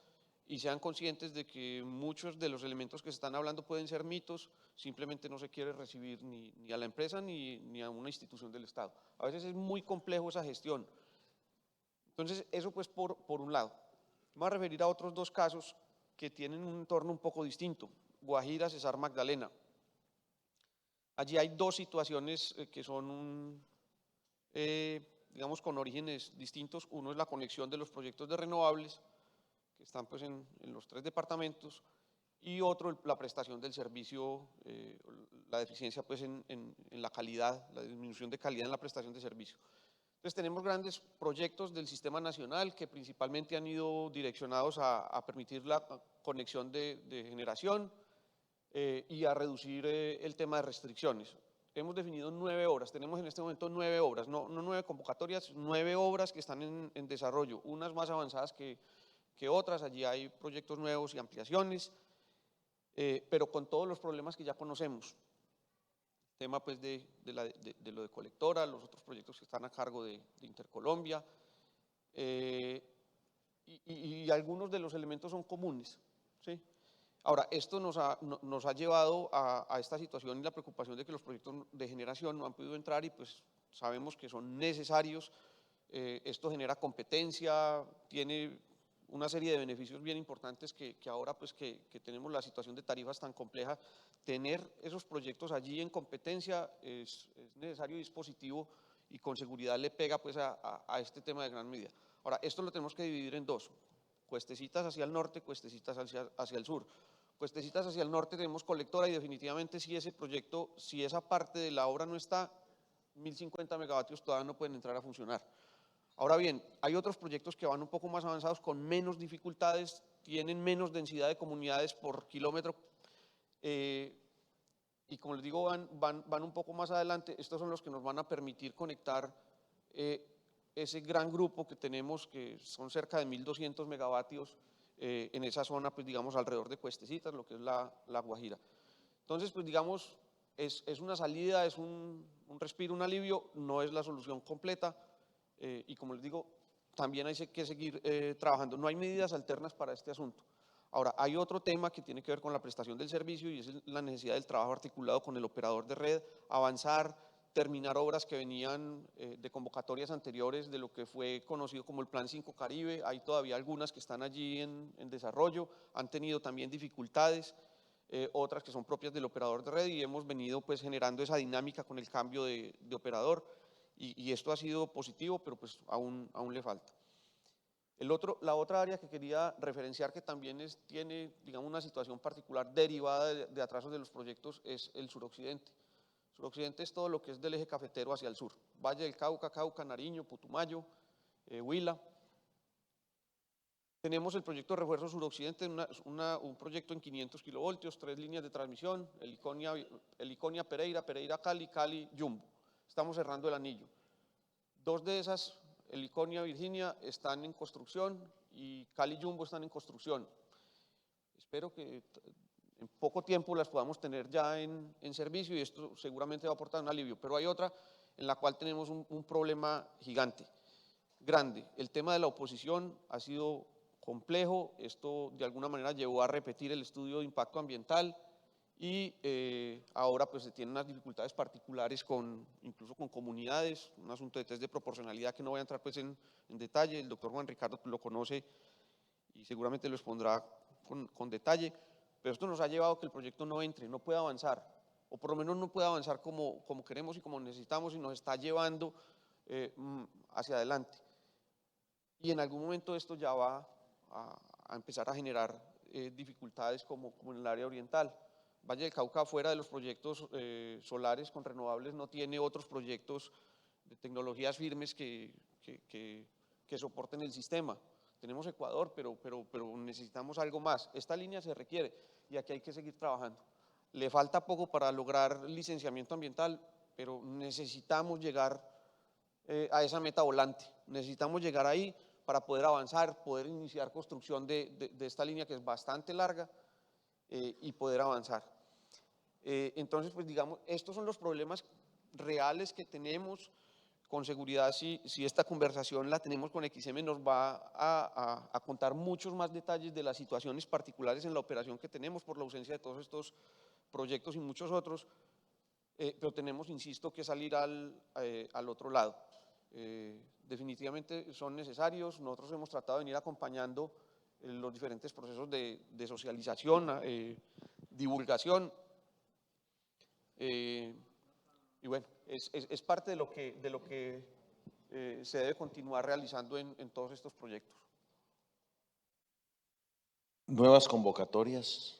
y sean conscientes de que muchos de los elementos que se están hablando pueden ser mitos, simplemente no se quiere recibir ni a la empresa ni a una institución del Estado. A veces es muy complejo esa gestión. Entonces, eso pues por un lado. Me voy a referir a otros 2 casos que tienen un entorno un poco distinto. Guajira, Cesar Magdalena. Allí hay 2 situaciones que son, digamos, con orígenes distintos. Uno es la conexión de los proyectos de renovables, que están pues en los 3 departamentos, y otro la prestación del servicio, la deficiencia pues en la calidad, la disminución de calidad en la prestación de servicio. Entonces tenemos grandes proyectos del sistema nacional que principalmente han ido direccionados a permitir la conexión de generación y a reducir el tema de restricciones. Hemos definido 9 obras, tenemos en este momento 9 obras, no 9 convocatorias, 9 obras que están en desarrollo, unas más avanzadas que otras. Allí hay proyectos nuevos y ampliaciones, pero con todos los problemas que ya conocemos. Tema pues de lo de colectora, los otros proyectos que están a cargo de Intercolombia, y algunos de los elementos son comunes, ¿sí? Ahora, esto nos ha llevado a esta situación y la preocupación de que los proyectos de generación no han podido entrar, y pues sabemos que son necesarios. Esto genera competencia, tiene una serie de beneficios bien importantes que ahora pues que tenemos la situación de tarifas tan compleja, tener esos proyectos allí en competencia es necesario y es positivo, y con seguridad le pega pues a este tema de gran medida. Ahora, esto lo tenemos que dividir en 2, Cuestecitas hacia el norte, Cuestecitas hacia el sur. Cuestecitas hacia el norte tenemos colectora, y definitivamente si ese proyecto, si esa parte de la obra no está, 1050 megavatios todavía no pueden entrar a funcionar. Ahora bien, hay otros proyectos que van un poco más avanzados, con menos dificultades, tienen menos densidad de comunidades por kilómetro, y como les digo, van un poco más adelante. Estos son los que nos van a permitir conectar ese gran grupo que tenemos, que son cerca de 1200 megavatios en esa zona, pues digamos alrededor de Cuestecitas, lo que es la Guajira. Entonces, pues digamos, es una salida, es un respiro, un alivio, no es la solución completa, y como les digo, también hay que seguir trabajando. No hay medidas alternas para este asunto. Ahora, hay otro tema que tiene que ver con la prestación del servicio, y es la necesidad del trabajo articulado con el operador de red, avanzar, terminar obras que venían de convocatorias anteriores de lo que fue conocido como el Plan 5 Caribe. Hay todavía algunas que están allí en desarrollo, han tenido también dificultades, otras que son propias del operador de red, y hemos venido pues generando esa dinámica con el cambio de operador, y esto ha sido positivo, pero pues aún le falta. La otra área que quería referenciar que también tiene, digamos, una situación particular derivada de atrasos de los proyectos es el suroccidente. Suroccidente es todo lo que es del eje cafetero hacia el sur, Valle del Cauca, Cauca, Nariño, Putumayo, Huila. Tenemos el proyecto de refuerzo suroccidente, un proyecto en 500 kilovoltios, 3 líneas de transmisión, Heliconia Pereira, Pereira Cali, Cali Jumbo. Estamos cerrando el anillo. 2 de esas, Heliconia Virginia, están en construcción y Cali Jumbo están en construcción. Espero que en poco tiempo las podamos tener ya en servicio y esto seguramente va a aportar un alivio, pero hay otra en la cual tenemos un problema gigante, grande. El tema de la oposición ha sido complejo, esto de alguna manera llevó a repetir el estudio de impacto ambiental y ahora pues se tienen unas dificultades particulares incluso con comunidades, un asunto de test de proporcionalidad que no voy a entrar pues en detalle, el doctor Juan Ricardo lo conoce y seguramente lo expondrá con detalle, pero esto nos ha llevado a que el proyecto no entre, no pueda avanzar, o por lo menos no pueda avanzar como queremos y como necesitamos y nos está llevando hacia adelante. Y en algún momento esto ya va a empezar a generar dificultades como en el área oriental. Valle del Cauca, fuera de los proyectos solares con renovables, no tiene otros proyectos de tecnologías firmes que soporten el sistema. Tenemos Ecuador, pero necesitamos algo más. Esta línea se requiere y aquí hay que seguir trabajando. Le falta poco para lograr licenciamiento ambiental, pero necesitamos llegar a esa meta volante. Necesitamos llegar ahí para poder avanzar, poder iniciar construcción de esta línea que es bastante larga y poder avanzar. Entonces, pues digamos, estos son los problemas reales que tenemos. Con seguridad, si esta conversación la tenemos con XM, nos va a contar muchos más detalles de las situaciones particulares en la operación que tenemos por la ausencia de todos estos proyectos y muchos otros, pero tenemos, insisto, que salir al otro lado. Definitivamente son necesarios, nosotros hemos tratado de venir acompañando los diferentes procesos de socialización, divulgación, y bueno, es parte de lo que se debe continuar realizando en todos estos proyectos. Nuevas convocatorias.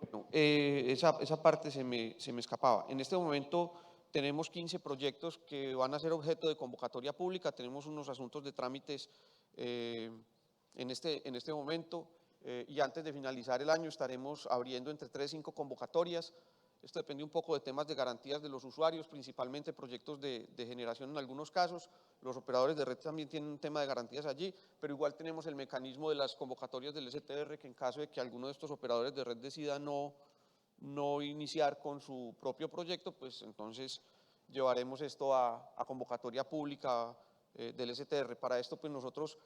Bueno, esa parte se me escapaba. En este momento tenemos 15 proyectos que van a ser objeto de convocatoria pública, tenemos unos asuntos de trámites en este momento y antes de finalizar el año estaremos abriendo entre 3 y 5 convocatorias. Esto depende un poco de temas de garantías de los usuarios, principalmente proyectos de generación en algunos casos. Los operadores de red también tienen un tema de garantías allí, pero igual tenemos el mecanismo de las convocatorias del STR, que en caso de que alguno de estos operadores de red decida no iniciar con su propio proyecto, pues entonces llevaremos esto a convocatoria pública del STR. Para esto, pues nosotros,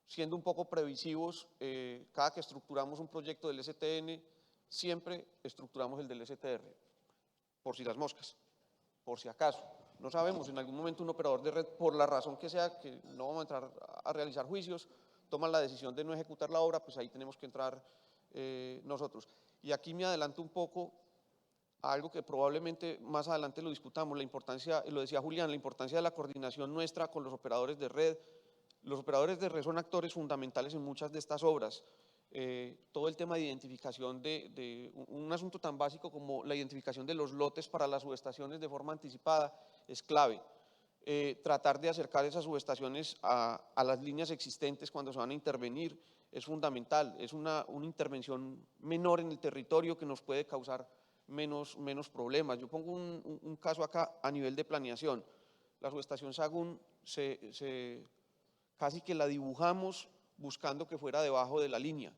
siendo un poco previsivos, cada que estructuramos un proyecto del STN, siempre estructuramos el del STR, por si las moscas, por si acaso. No sabemos, en algún momento un operador de red, por la razón que sea, que no vamos a entrar a realizar juicios, toma la decisión de no ejecutar la obra, pues ahí tenemos que entrar nosotros. Y aquí me adelanto un poco a algo que probablemente más adelante lo discutamos, la importancia, lo decía Julián, la importancia de la coordinación nuestra con los operadores de red. Los operadores de red son actores fundamentales en muchas de estas obras. Todo el tema de identificación de un asunto tan básico como la identificación de los lotes para las subestaciones de forma anticipada es clave. Tratar de acercar esas subestaciones a las líneas existentes cuando se van a intervenir es fundamental, es una intervención menor en el territorio que nos puede causar menos problemas. Yo pongo un caso acá a nivel de planeación. La subestación Sagún casi que la dibujamos buscando que fuera debajo de la línea.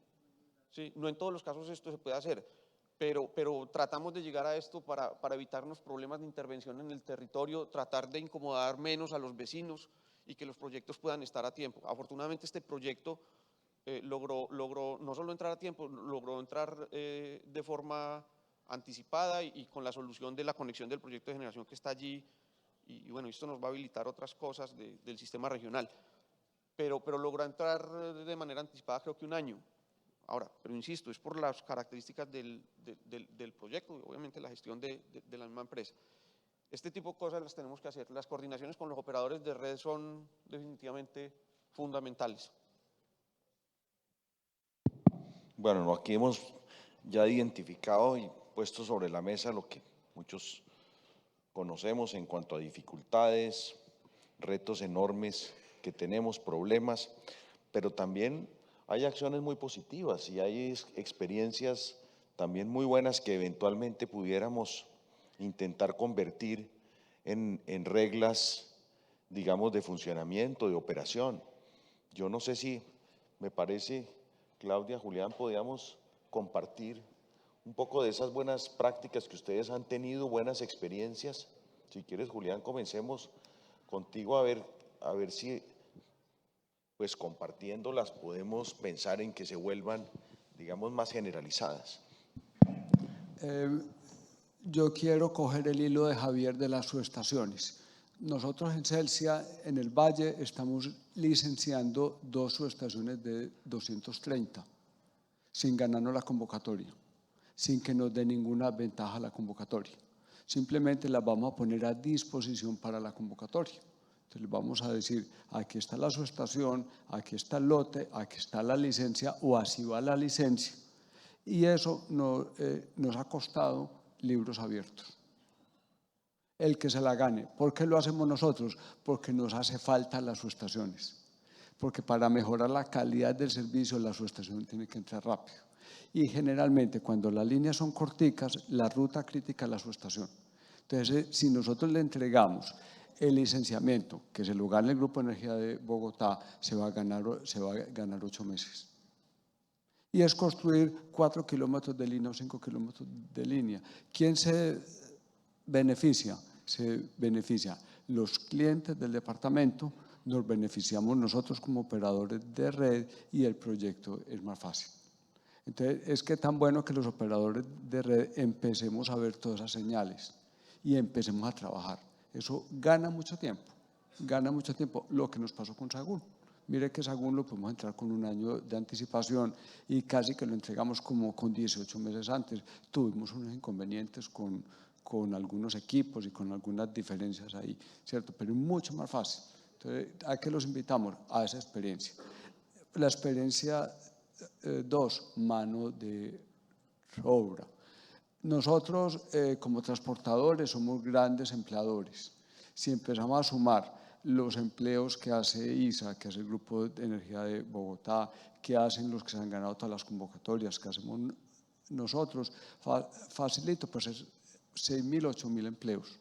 ¿Sí? No en todos los casos esto se puede hacer, pero tratamos de llegar a esto para evitarnos problemas de intervención en el territorio, tratar de incomodar menos a los vecinos y que los proyectos puedan estar a tiempo. Afortunadamente este proyecto logró no solo entrar a tiempo, logró entrar de forma anticipada y con la solución de la conexión del proyecto de generación que está allí y bueno, esto nos va a habilitar otras cosas del sistema regional. Pero logró entrar de manera anticipada creo que un año. Ahora, pero insisto, es por las características del proyecto y obviamente la gestión de la misma empresa. Este tipo de cosas las tenemos que hacer. Las coordinaciones con los operadores de red son definitivamente fundamentales. Bueno, no, aquí hemos ya identificado y puesto sobre la mesa lo que muchos conocemos en cuanto a dificultades, retos enormes que tenemos, problemas, pero también hay acciones muy positivas y hay experiencias también muy buenas que eventualmente pudiéramos intentar convertir en reglas, digamos, de funcionamiento, de operación. Yo no sé si, me parece, Claudia, Julián, podíamos compartir un poco de esas buenas prácticas que ustedes han tenido, buenas experiencias. Si quieres, Julián, comencemos contigo a ver si, pues compartiéndolas, podemos pensar en que se vuelvan, digamos, más generalizadas. Yo quiero coger el hilo de Javier de las subestaciones. Nosotros en Celsia, en el Valle, estamos licenciando 2 subestaciones de 230, sin ganarnos la convocatoria, sin que nos dé ninguna ventaja la convocatoria. Simplemente las vamos a poner a disposición para la convocatoria. Entonces les vamos a decir, aquí está la subestación, aquí está el lote, aquí está la licencia o así va la licencia. Y eso nos ha costado libros abiertos. El que se la gane. ¿Por qué lo hacemos nosotros? Porque nos hace falta las subestaciones. Porque para mejorar la calidad del servicio, la subestación tiene que entrar rápido. Y generalmente cuando las líneas son corticas, la ruta crítica es la subestación. Entonces, si nosotros le entregamos el licenciamiento, que se lo gane el Grupo de Energía de Bogotá, se va a ganar 8 meses. Y es construir 4 kilómetros de línea o 5 kilómetros de línea. ¿Quién se beneficia? Se beneficia los clientes del departamento, nos beneficiamos nosotros como operadores de red y el proyecto es más fácil. Entonces, es que tan bueno que los operadores de red empecemos a ver todas esas señales y empecemos a trabajar. Eso gana mucho tiempo, lo que nos pasó con Sagún. Mire que Sagún lo podemos entrar con 1 año de anticipación y casi que lo entregamos como con 18 meses antes. Tuvimos unos inconvenientes con algunos equipos y con algunas diferencias ahí, ¿cierto? Pero es mucho más fácil. Entonces, ¿a qué los invitamos? A esa experiencia. La experiencia 2, mano de obra. Nosotros, como transportadores, somos grandes empleadores. Si empezamos a sumar los empleos que hace ISA, que hace el Grupo de Energía de Bogotá, que hacen los que se han ganado todas las convocatorias, que hacemos nosotros, facilito, pues es 6.000, 8.000 empleos.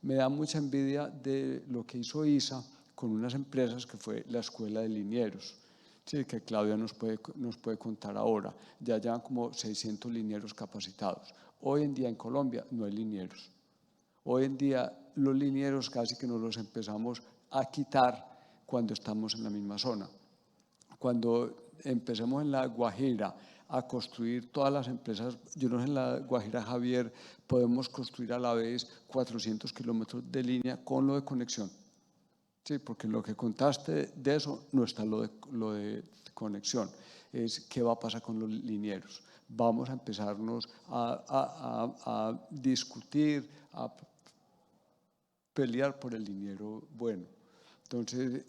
Me da mucha envidia de lo que hizo ISA con unas empresas que fue la Escuela de Linieros, sí, que Claudia nos puede contar ahora. Ya llevan como 600 linieros capacitados. Hoy en día en Colombia no hay linieros. Hoy en día los linieros casi que nos los empezamos a quitar cuando estamos en la misma zona. Cuando empecemos en La Guajira a construir todas las empresas, yo no sé, en La Guajira, Javier, podemos construir a la vez 400 kilómetros de línea con lo de conexión. Sí, porque lo que contaste de eso no está lo de conexión, es qué va a pasar con los linieros. Vamos a empezarnos a discutir, a pelear por el liniero bueno. Entonces,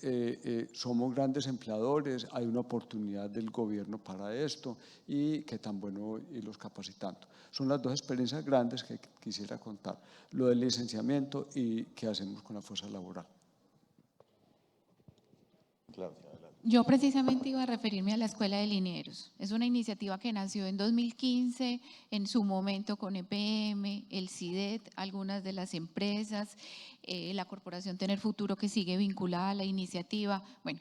somos grandes empleadores, hay una oportunidad del gobierno para esto y qué tan bueno irlos capacitando. Son las 2 experiencias grandes que quisiera contar, lo del licenciamiento y qué hacemos con la fuerza laboral. Claudia, adelante. Yo precisamente iba a referirme a la Escuela de Linieros. Es una iniciativa que nació en 2015, en su momento con EPM, el CIDET, algunas de las empresas, la Corporación Tener Futuro que sigue vinculada a la iniciativa. Bueno,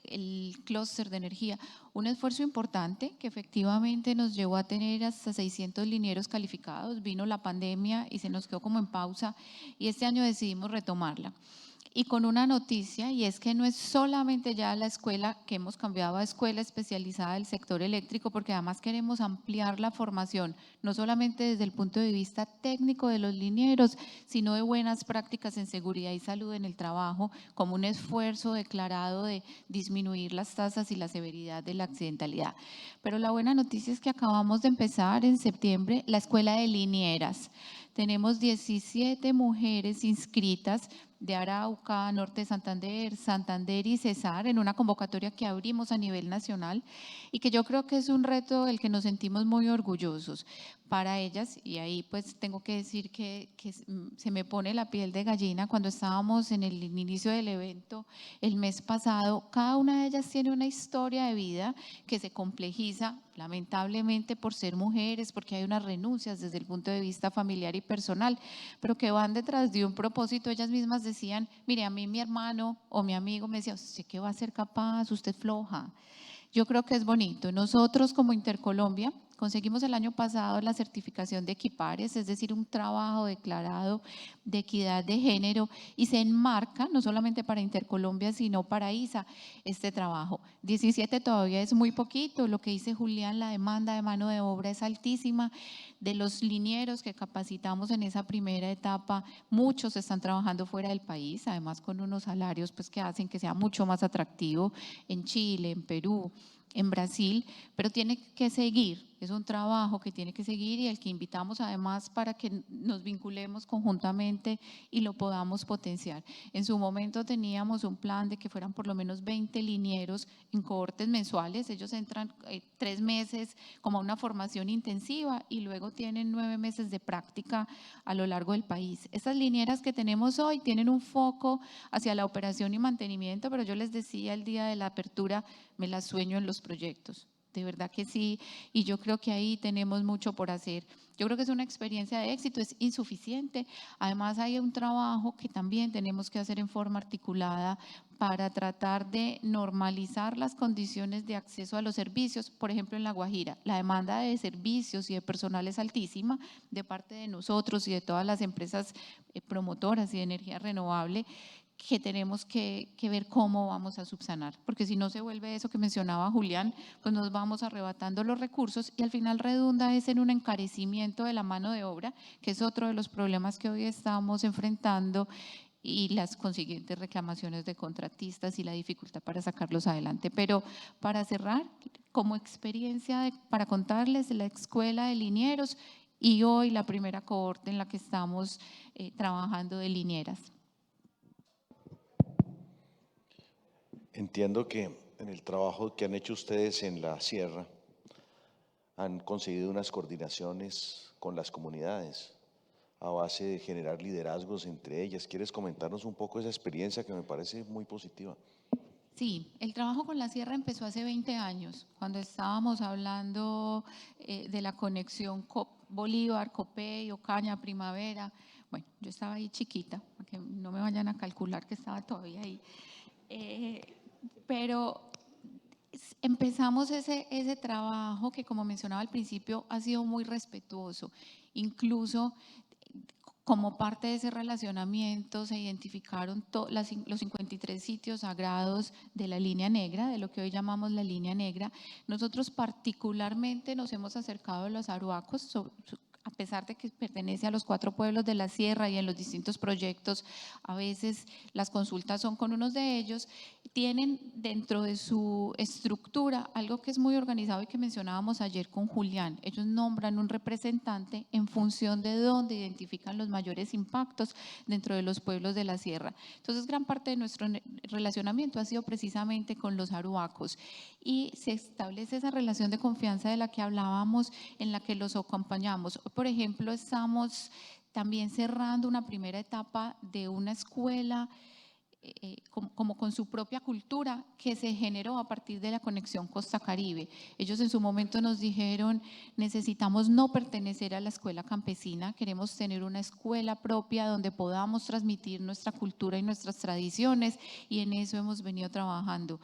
el clúster de energía, un esfuerzo importante que efectivamente nos llevó a tener hasta 600 linieros calificados. Vino la pandemia y se nos quedó como en pausa y este año decidimos retomarla. Y con una noticia, y es que no es solamente ya la escuela, que hemos cambiado a escuela especializada del sector eléctrico, porque además queremos ampliar la formación, no solamente desde el punto de vista técnico de los linieros, sino de buenas prácticas en seguridad y salud en el trabajo, como un esfuerzo declarado de disminuir las tasas y la severidad de la accidentalidad. Pero la buena noticia es que acabamos de empezar en septiembre la escuela de linieras. Tenemos 17 mujeres inscritas de Arauca, Norte de Santander, Santander y Cesar, en una convocatoria que abrimos a nivel nacional y que yo creo que es un reto del que nos sentimos muy orgullosos para ellas. Y ahí pues tengo que decir que se me pone la piel de gallina cuando estábamos en el inicio del evento el mes pasado. Cada una de ellas tiene una historia de vida que se complejiza lamentablemente por ser mujeres, porque hay unas renuncias desde el punto de vista familiar y personal, pero que van detrás de un propósito. Ellas mismas decían, mire, a mí mi hermano o mi amigo me decía, ¿usted qué va a ser capaz? Usted floja. Yo creo que es bonito. Nosotros como Intercolombia conseguimos el año pasado la certificación de Equipares, es decir, un trabajo declarado de equidad de género, y se enmarca no solamente para Intercolombia, sino para ISA este trabajo. 17 todavía es muy poquito, lo que dice Julián, la demanda de mano de obra es altísima. De los linieros que capacitamos en esa primera etapa, muchos están trabajando fuera del país, además con unos salarios pues, que hacen que sea mucho más atractivo en Chile, en Perú, en Brasil, pero tiene que seguir, es un trabajo que tiene que seguir y el que invitamos además para que nos vinculemos conjuntamente y lo podamos potenciar. En su momento teníamos un plan de que fueran por lo menos 20 linieros en cohortes mensuales, ellos entran 3 meses como una formación intensiva y luego tienen 9 meses de práctica a lo largo del país. Estas linieras que tenemos hoy tienen un foco hacia la operación y mantenimiento, pero yo les decía el día de la apertura, me las sueño en los proyectos, de verdad que sí, y yo creo que ahí tenemos mucho por hacer. Yo creo que es una experiencia de éxito, es insuficiente. Además hay un trabajo que también tenemos que hacer en forma articulada para tratar de normalizar las condiciones de acceso a los servicios. Por ejemplo, en La Guajira, la demanda de servicios y de personal es altísima de parte de nosotros y de todas las empresas promotoras y de energía renovable, que tenemos que ver cómo vamos a subsanar, porque si no se vuelve eso que mencionaba Julián, pues nos vamos arrebatando los recursos y al final redunda es en un encarecimiento de la mano de obra, que es otro de los problemas que hoy estamos enfrentando, y las consiguientes reclamaciones de contratistas y la dificultad para sacarlos adelante. Pero para cerrar, como experiencia para contarles, la Escuela de Linieros y hoy la primera cohorte en la que estamos trabajando de linieras. Entiendo que en el trabajo que han hecho ustedes en la sierra han conseguido unas coordinaciones con las comunidades a base de generar liderazgos entre ellas. ¿Quieres comentarnos un poco esa experiencia que me parece muy positiva? Sí, el trabajo con la sierra empezó hace 20 años, cuando estábamos hablando de la conexión Bolívar, Copey, Ocaña, Primavera. Bueno, yo estaba ahí chiquita, para que no me vayan a calcular que estaba todavía ahí. Pero empezamos ese trabajo que, como mencionaba al principio, ha sido muy respetuoso. Incluso como parte de ese relacionamiento se identificaron los 53 sitios sagrados de la línea negra, de lo que hoy llamamos la línea negra. Nosotros particularmente nos hemos acercado a los arhuacos, a pesar de que pertenece a los 4 pueblos de la sierra y en los distintos proyectos, a veces las consultas son con unos de ellos, tienen dentro de su estructura algo que es muy organizado y que mencionábamos ayer con Julián. Ellos nombran un representante en función de dónde identifican los mayores impactos dentro de los pueblos de la sierra. Entonces, gran parte de nuestro relacionamiento ha sido precisamente con los arhuacos y se establece esa relación de confianza de la que hablábamos, en la que los acompañamos. Por ejemplo, estamos también cerrando una primera etapa de una escuela como con su propia cultura que se generó a partir de la conexión Costa-Caribe. Ellos en su momento nos dijeron, necesitamos no pertenecer a la escuela campesina, queremos tener una escuela propia donde podamos transmitir nuestra cultura y nuestras tradiciones, y en eso hemos venido trabajando.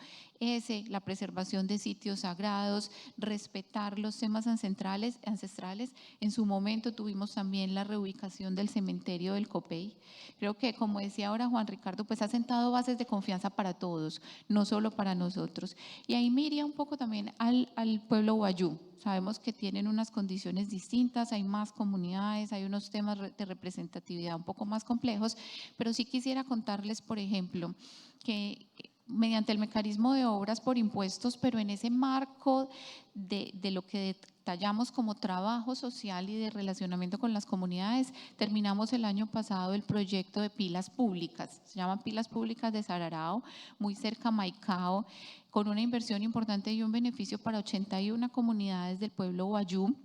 La preservación de sitios sagrados, respetar los temas ancestrales. En su momento tuvimos también la reubicación del cementerio del Copey. Creo que, como decía ahora Juan Ricardo, pues ha sentado bases de confianza para todos, no solo para nosotros. Y ahí me iría un poco también al pueblo Wayuu. Sabemos que tienen unas condiciones distintas, hay más comunidades, hay unos temas de representatividad un poco más complejos, pero sí quisiera contarles, por ejemplo, que mediante el mecanismo de obras por impuestos, pero en ese marco de lo que detallamos como trabajo social y de relacionamiento con las comunidades, terminamos el año pasado el proyecto de pilas públicas, se llaman Pilas Públicas de Sararao, muy cerca a Maicao, con una inversión importante y un beneficio para 81 comunidades del pueblo Wayuu,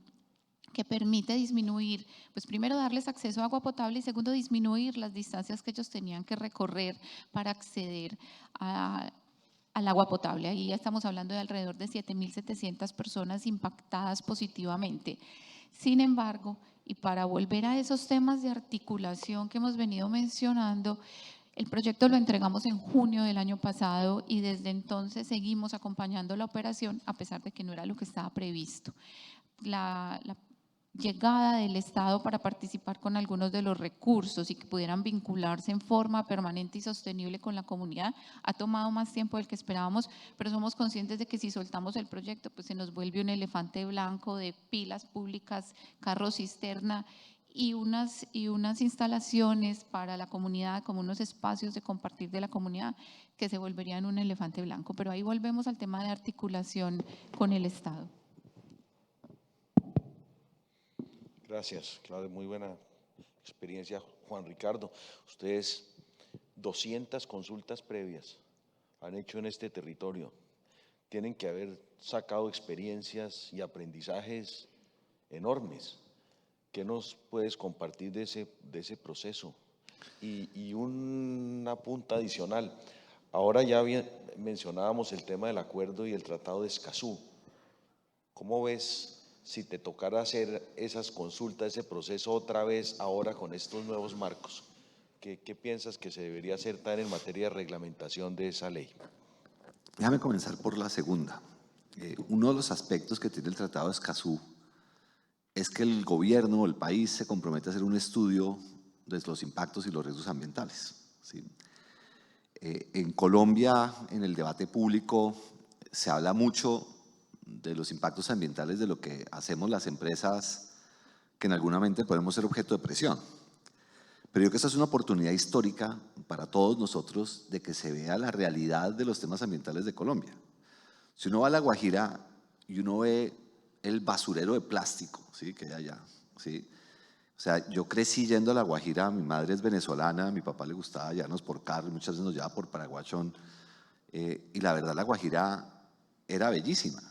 que permite disminuir, pues primero darles acceso a agua potable y segundo disminuir las distancias que ellos tenían que recorrer para acceder al agua potable. Ahí ya estamos hablando de alrededor de 7.700 personas impactadas positivamente. Sin embargo, y para volver a esos temas de articulación que hemos venido mencionando, el proyecto lo entregamos en junio del año pasado y desde entonces seguimos acompañando la operación a pesar de que no era lo que estaba previsto. La llegada del Estado para participar con algunos de los recursos y que pudieran vincularse en forma permanente y sostenible con la comunidad ha tomado más tiempo del que esperábamos, pero somos conscientes de que si soltamos el proyecto pues se nos vuelve un elefante blanco de pilas públicas, carros cisterna y unas instalaciones para la comunidad, como unos espacios de compartir de la comunidad que se volverían un elefante blanco. Pero ahí volvemos al tema de articulación con el Estado. Gracias, Claudia, muy buena experiencia. Juan Ricardo, ustedes 200 consultas previas han hecho en este territorio. Tienen que haber sacado experiencias y aprendizajes enormes. ¿Qué nos puedes compartir de ese proceso? Y una punta adicional. Ahora ya bien mencionábamos el tema del acuerdo y el Tratado de Escazú. ¿Cómo ves si te tocara hacer esas consultas, ese proceso otra vez ahora con estos nuevos marcos? ¿Qué piensas que se debería hacer también en materia de reglamentación de esa ley? Déjame comenzar por la segunda. Uno de los aspectos que tiene el Tratado de Escazú es que el gobierno o el país se compromete a hacer un estudio de los impactos y los riesgos ambientales, ¿sí? En Colombia, en el debate público, se habla mucho de los impactos ambientales de lo que hacemos las empresas que en alguna mente podemos ser objeto de presión. Pero yo creo que esta es una oportunidad histórica para todos nosotros de que se vea la realidad de los temas ambientales de Colombia. Si uno va a La Guajira y uno ve el basurero de plástico, ¿sí?, que hay allá, ¿sí? O sea, yo crecí yendo a La Guajira, mi madre es venezolana, a mi papá le gustaba llevarnos por carro, muchas veces nos llevaba por Paraguachón, y la verdad La Guajira era bellísima.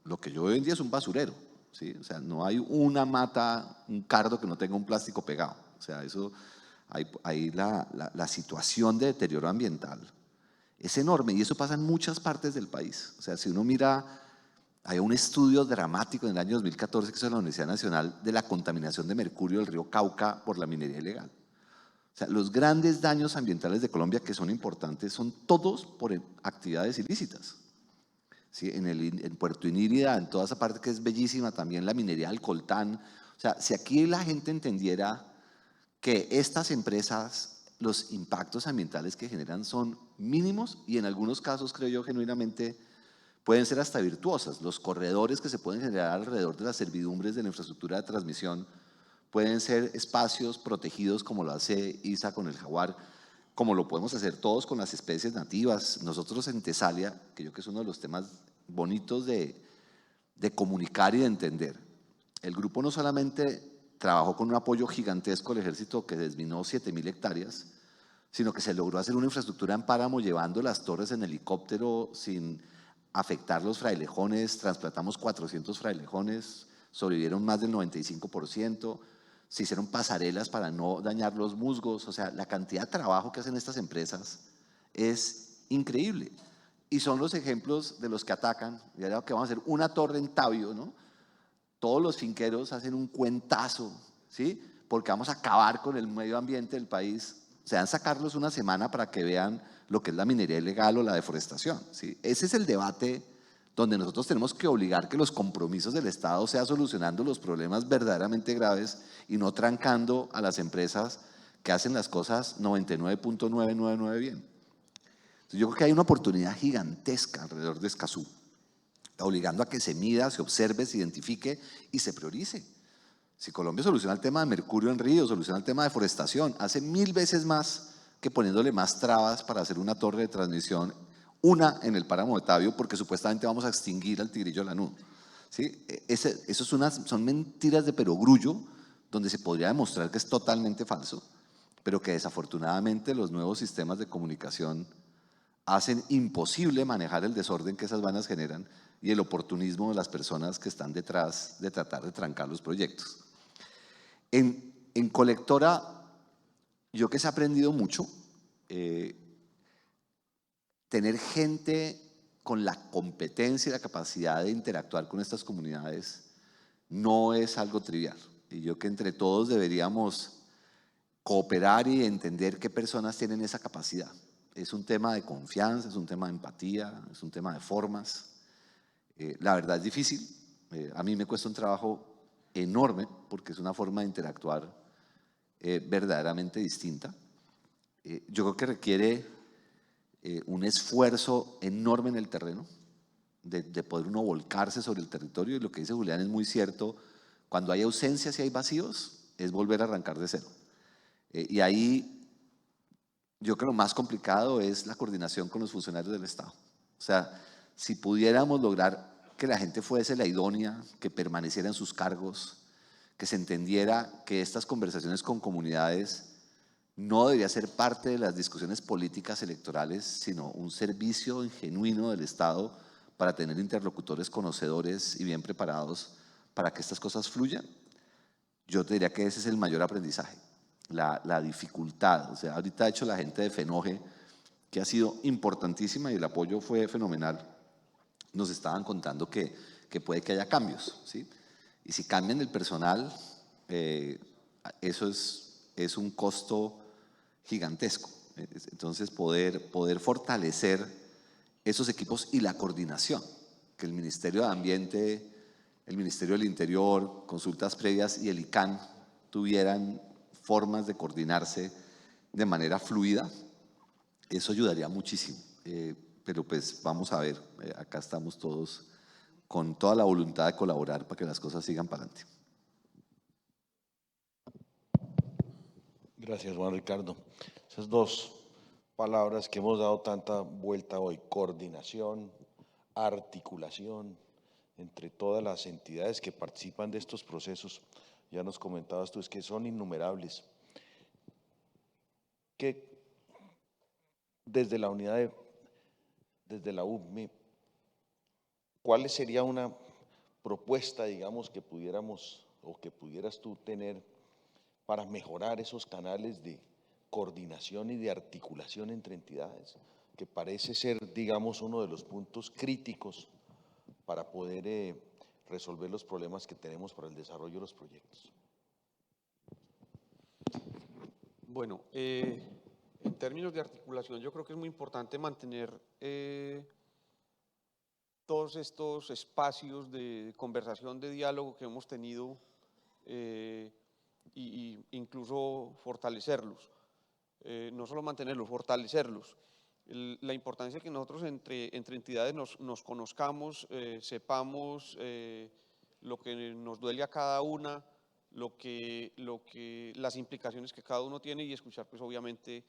Lo que yo veo hoy en día es un basurero, ¿sí? O sea, no hay una mata, un cardo que no tenga un plástico pegado. O sea, eso, ahí la situación de deterioro ambiental es enorme y eso pasa en muchas partes del país. O sea, si uno mira, hay un estudio dramático en el año 2014 que hizo la Universidad Nacional de la contaminación de mercurio del río Cauca por la minería ilegal. O sea, los grandes daños ambientales de Colombia que son importantes son todos por actividades ilícitas. ¿Sí? En Puerto Inírida, en toda esa parte que es bellísima, también la minería del coltán. O sea, si aquí la gente entendiera que estas empresas, los impactos ambientales que generan son mínimos y en algunos casos, creo yo, genuinamente pueden ser hasta virtuosas. Los corredores que se pueden generar alrededor de las servidumbres de la infraestructura de transmisión pueden ser espacios protegidos como lo hace ISA con el jaguar, como lo podemos hacer todos con las especies nativas. Nosotros en Tesalia, que yo creo que es uno de los temas bonitos de comunicar y de entender, el grupo no solamente trabajó con un apoyo gigantesco al ejército que desminó 7.000 hectáreas, sino que se logró hacer una infraestructura en páramo llevando las torres en helicóptero sin afectar los frailejones. Trasplantamos 400 frailejones, sobrevivieron más del 95%. Se hicieron pasarelas para no dañar los musgos. O sea, la cantidad de trabajo que hacen estas empresas es increíble. Y son los ejemplos de los que atacan. Y ahora que vamos a hacer una torre en Tabio, ¿no? Todos los finqueros hacen un cuentazo, ¿sí? Porque vamos a acabar con el medio ambiente del país. Se van a sacarlos una semana para que vean lo que es la minería ilegal o la deforestación, ¿sí? Ese es el debate donde nosotros tenemos que obligar que los compromisos del Estado sean solucionando los problemas verdaderamente graves y no trancando a las empresas que hacen las cosas 99.999 bien. Entonces, yo creo que hay una oportunidad gigantesca alrededor de Escazú, obligando a que se mida, se observe, se identifique y se priorice. Si Colombia soluciona el tema de mercurio en ríos, soluciona el tema de deforestación, hace 1000 veces más que poniéndole más trabas para hacer una torre de transmisión, una en el páramo de Tabio, porque supuestamente vamos a extinguir al tigrillo lanudo. ¿Sí? Son mentiras de perogrullo, donde se podría demostrar que es totalmente falso, pero que desafortunadamente los nuevos sistemas de comunicación hacen imposible manejar el desorden que esas vanas generan y el oportunismo de las personas que están detrás de tratar de trancar los proyectos. En Colectora, yo que se ha aprendido mucho, tener gente con la competencia y la capacidad de interactuar con estas comunidades no es algo trivial. Y yo que entre todos deberíamos cooperar y entender qué personas tienen esa capacidad. Es un tema de confianza, es un tema de empatía, es un tema de formas. La verdad es difícil. A mí me cuesta un trabajo enorme porque es una forma de interactuar verdaderamente distinta. Yo creo que requiere un esfuerzo enorme en el terreno, de poder uno volcarse sobre el territorio, y lo que dice Julián es muy cierto: cuando hay ausencias y hay vacíos, es volver a arrancar de cero. Y ahí yo creo que lo más complicado es la coordinación con los funcionarios del Estado. O sea, si pudiéramos lograr que la gente fuese la idónea, que permaneciera en sus cargos, que se entendiera que estas conversaciones con comunidades no debería ser parte de las discusiones políticas electorales, sino un servicio genuino del Estado para tener interlocutores conocedores y bien preparados para que estas cosas fluyan. Yo te diría que ese es el mayor aprendizaje, la dificultad. O sea, ahorita de hecho la gente de FENOGE, que ha sido importantísima y el apoyo fue fenomenal, nos estaban contando que puede que haya cambios, ¿sí? Y si cambian el personal, eso es un costo gigantesco. Entonces, poder fortalecer esos equipos y la coordinación, que el Ministerio de Ambiente, el Ministerio del Interior, Consultas Previas y el ICANN tuvieran formas de coordinarse de manera fluida, eso ayudaría muchísimo. Pero pues vamos a ver, acá estamos todos con toda la voluntad de colaborar para que las cosas sigan para adelante. Gracias, Juan Ricardo. Esas dos palabras que hemos dado tanta vuelta hoy: coordinación, articulación entre todas las entidades que participan de estos procesos. Ya nos comentabas tú, es que son innumerables. Que desde la unidad desde la UME, ¿cuál sería una propuesta, digamos, que pudiéramos o que pudieras tú tener para mejorar esos canales de coordinación y de articulación entre entidades, que parece ser, digamos, uno de los puntos críticos para poder resolver los problemas que tenemos para el desarrollo de los proyectos? Bueno, en términos de articulación, yo creo que es muy importante mantener todos estos espacios de conversación, de diálogo que hemos tenido, y incluso fortalecerlos. No solo mantenerlos, fortalecerlos. La importancia que nosotros entre entidades nos conozcamos, sepamos lo que nos duele a cada una, las implicaciones que cada uno tiene, y escuchar pues obviamente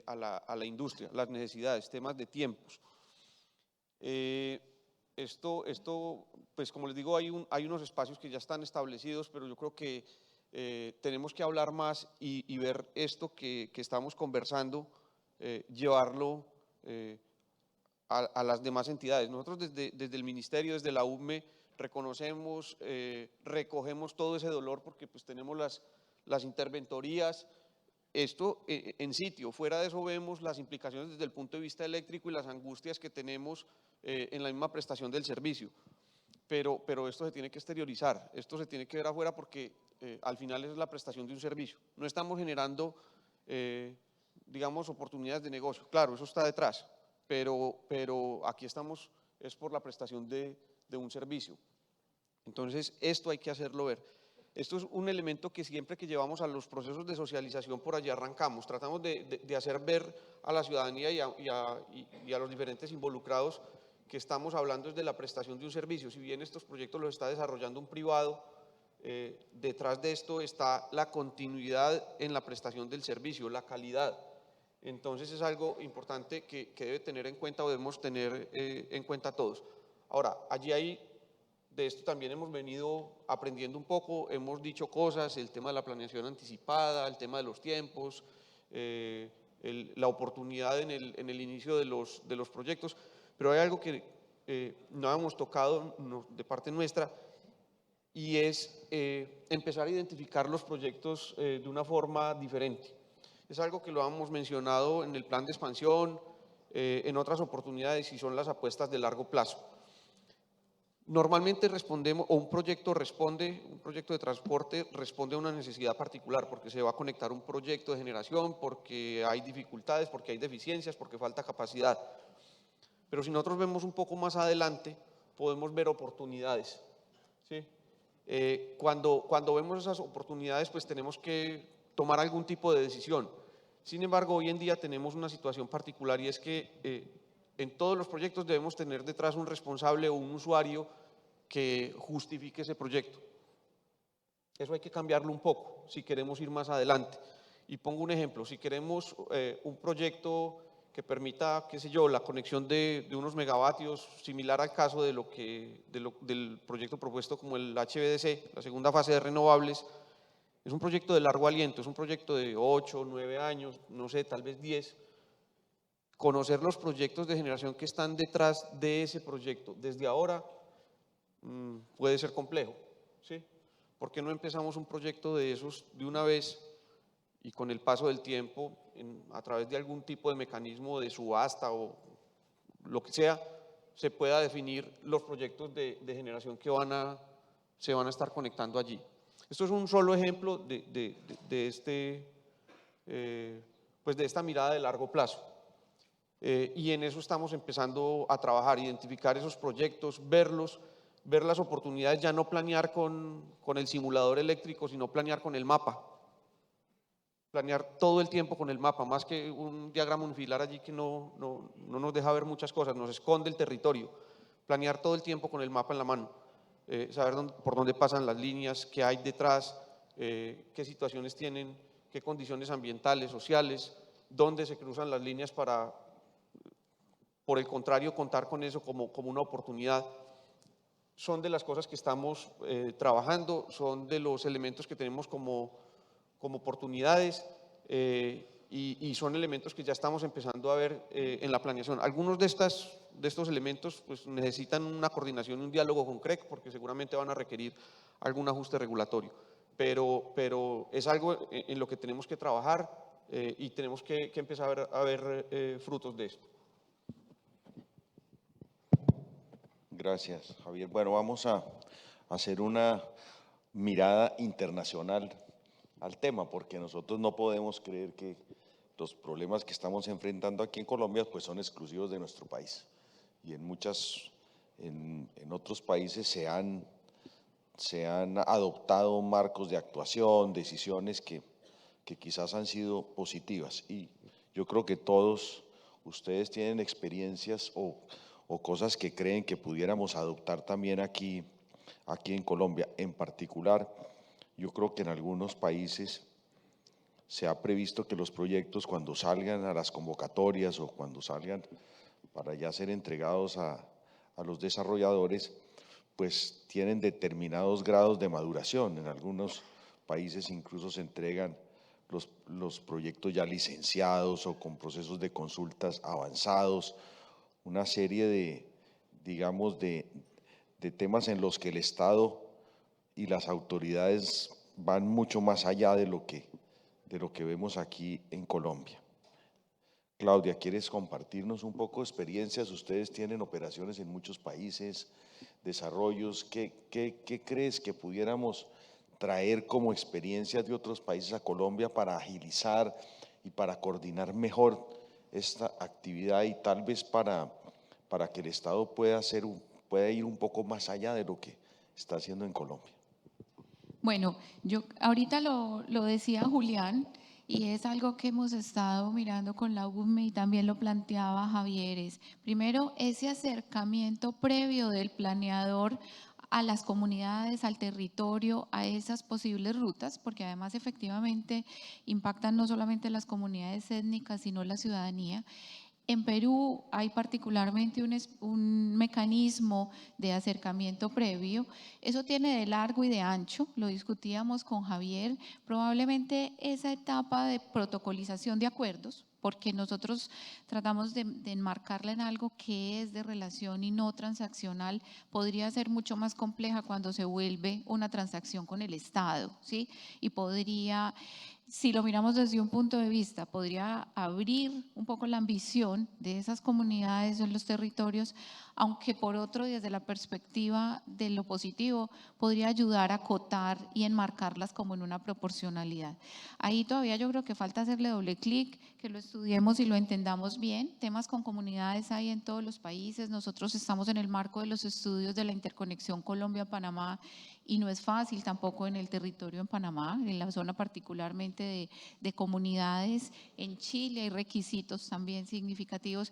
a la industria, las necesidades, temas de tiempos. Esto, pues como les digo, hay unos espacios que ya están establecidos, pero yo creo que tenemos que hablar más y ver esto que estamos conversando, llevarlo a las demás entidades. Nosotros desde el Ministerio, desde la UME, reconocemos, recogemos todo ese dolor, porque pues tenemos las interventorías, esto en sitio. Fuera de eso vemos las implicaciones desde el punto de vista eléctrico y las angustias que tenemos en la misma prestación del servicio. Pero esto se tiene que exteriorizar, esto se tiene que ver afuera, porque al final es la prestación de un servicio. No estamos generando, digamos, oportunidades de negocio. Claro, eso está detrás, pero aquí estamos, es por la prestación de un servicio. Entonces, esto hay que hacerlo ver. Esto es un elemento que siempre que llevamos a los procesos de socialización, por allí arrancamos. Tratamos de hacer ver a la ciudadanía y a los diferentes involucrados que estamos hablando desde la prestación de un servicio. Si bien estos proyectos los está desarrollando un privado, detrás de esto está la continuidad en la prestación del servicio, la calidad. Entonces es algo importante que debe tener en cuenta o debemos tener en cuenta todos. Ahora, de esto también hemos venido aprendiendo un poco, hemos dicho cosas, el tema de la planeación anticipada, el tema de los tiempos, la oportunidad en el inicio de los proyectos, pero hay algo que no hemos tocado de parte nuestra y es empezar a identificar los proyectos de una forma diferente. Es algo que lo hemos mencionado en el plan de expansión, en otras oportunidades y son las apuestas de largo plazo. Normalmente respondemos, o un proyecto de transporte responde a una necesidad particular porque se va a conectar un proyecto de generación, porque hay dificultades, porque hay deficiencias, porque falta capacidad. Pero si nosotros vemos un poco más adelante, podemos ver oportunidades, ¿sí? Cuando vemos esas oportunidades, pues tenemos que tomar algún tipo de decisión. Sin embargo, hoy en día tenemos una situación particular y es que en todos los proyectos debemos tener detrás un responsable o un usuario que justifique ese proyecto. Eso hay que cambiarlo un poco si queremos ir más adelante. Y pongo un ejemplo, si queremos un proyecto que permita, qué sé yo, la conexión de unos megavatios, similar al caso del proyecto propuesto como el HVDC, la segunda fase de renovables, es un proyecto de largo aliento, es un proyecto de 8, 9 años, no sé, tal vez 10. Conocer los proyectos de generación que están detrás de ese proyecto desde ahora puede ser complejo, ¿sí? ¿Por qué no empezamos un proyecto de esos de una vez y con el paso del tiempo, a través de algún tipo de mecanismo de subasta o lo que sea, se pueda definir los proyectos de generación que se van a estar conectando allí? Esto es un solo ejemplo de esta mirada de largo plazo. Y en eso estamos empezando a trabajar, identificar esos proyectos, verlos, ver las oportunidades, ya no planear con el simulador eléctrico, sino planear con el mapa. Planear todo el tiempo con el mapa, más que un diagrama unifilar allí que no nos deja ver muchas cosas, nos esconde el territorio. Planear todo el tiempo con el mapa en la mano, saber por dónde pasan las líneas, qué hay detrás, qué situaciones tienen, qué condiciones ambientales, sociales, dónde se cruzan las líneas para, por el contrario, contar con eso como una oportunidad. Son de las cosas que estamos trabajando, son de los elementos que tenemos como oportunidades y son elementos que ya estamos empezando a ver en la planeación. Algunos de estos elementos pues, necesitan una coordinación y un diálogo con CREC porque seguramente van a requerir algún ajuste regulatorio, pero es algo en lo que tenemos que trabajar y tenemos que empezar a ver frutos de esto. Gracias, Javier. Bueno, vamos a hacer una mirada internacional al tema, porque nosotros no podemos creer que los problemas que estamos enfrentando aquí en Colombia pues son exclusivos de nuestro país. Y en otros países se han adoptado marcos de actuación, decisiones que quizás han sido positivas. Y yo creo que todos ustedes tienen experiencias o cosas que creen que pudiéramos adoptar también aquí en Colombia. En particular, yo creo que en algunos países se ha previsto que los proyectos cuando salgan a las convocatorias o cuando salgan para ya ser entregados a los desarrolladores, pues tienen determinados grados de maduración. En algunos países incluso se entregan los proyectos ya licenciados o con procesos de consultas avanzados, una serie de temas en los que el Estado y las autoridades van mucho más allá de lo que vemos aquí en Colombia. Claudia, ¿quieres compartirnos un poco de experiencias? Ustedes tienen operaciones en muchos países, desarrollos. ¿Qué crees que pudiéramos traer como experiencias de otros países a Colombia para agilizar y para coordinar mejor esta actividad y tal vez para que el Estado pueda ir un poco más allá de lo que está haciendo en Colombia? Bueno, yo ahorita lo decía Julián y es algo que hemos estado mirando con la UME y también lo planteaba Javier. Primero, ese acercamiento previo del planeador a las comunidades, al territorio, a esas posibles rutas, porque además efectivamente impactan no solamente las comunidades étnicas, sino la ciudadanía. En Perú hay particularmente un mecanismo de acercamiento previo. Eso tiene de largo y de ancho, lo discutíamos con Javier. Probablemente esa etapa de protocolización de acuerdos, porque nosotros tratamos de enmarcarla en algo que es de relación y no transaccional, podría ser mucho más compleja cuando se vuelve una transacción con el Estado, ¿sí? Y podría, si lo miramos desde un punto de vista, podría abrir un poco la ambición de esas comunidades en los territorios, aunque por otro, desde la perspectiva de lo positivo, podría ayudar a acotar y enmarcarlas como en una proporcionalidad. Ahí todavía yo creo que falta hacerle doble clic, que lo estudiemos y lo entendamos bien. Temas con comunidades hay en todos los países. Nosotros estamos en el marco de los estudios de la interconexión Colombia-Panamá y no es fácil tampoco en el territorio en Panamá, en la zona particularmente de comunidades. En Chile hay requisitos también significativos.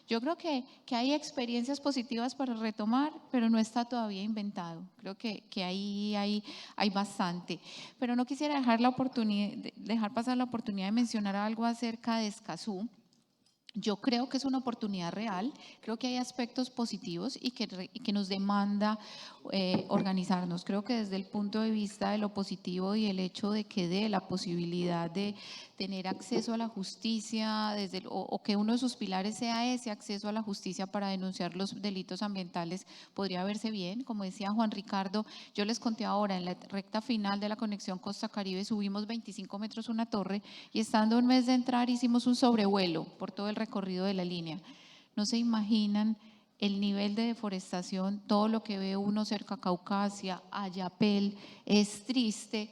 Yo creo que hay experiencias positivas para retomar, pero no está todavía inventado. Creo que ahí hay bastante. Pero no quisiera dejar pasar la oportunidad de mencionar algo acerca de Escazú. Yo creo que es una oportunidad real, creo que hay aspectos positivos y que nos demanda organizarnos. Creo que desde el punto de vista de lo positivo y el hecho de que dé la posibilidad de tener acceso a la justicia, o que uno de sus pilares sea ese acceso a la justicia para denunciar los delitos ambientales, podría verse bien. Como decía Juan Ricardo, yo les conté ahora, en la recta final de la conexión Costa Caribe subimos 25 metros una torre y estando un mes de entrar hicimos un sobrevuelo por todo el recorrido de la línea. No se imaginan el nivel de deforestación, todo lo que ve uno cerca a Caucasia, Ayapel, es triste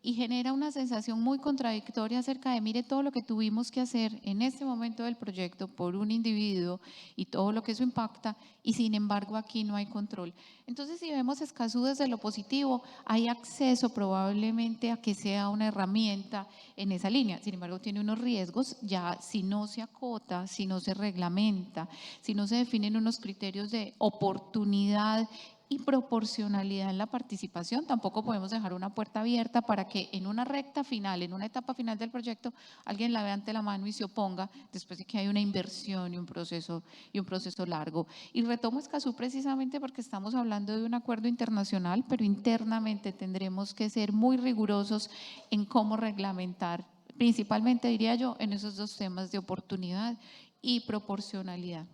y genera una sensación muy contradictoria acerca de mire todo lo que tuvimos que hacer en este momento del proyecto por un individuo y todo lo que eso impacta y sin embargo aquí no hay control. Entonces si vemos Escazú desde lo positivo, hay acceso probablemente a que sea una herramienta en esa línea, sin embargo tiene unos riesgos ya si no se acota, si no se reglamenta, si no se definen unos criterios de oportunidad y proporcionalidad en la participación. Tampoco podemos dejar una puerta abierta para que en una recta final, en una etapa final del proyecto, alguien la levante la mano y se oponga después de que hay una inversión y un proceso largo. Y retomo Escazú precisamente porque estamos hablando de un acuerdo internacional, pero internamente tendremos que ser muy rigurosos en cómo reglamentar, principalmente diría yo, en esos dos temas de oportunidad y proporcionalidad.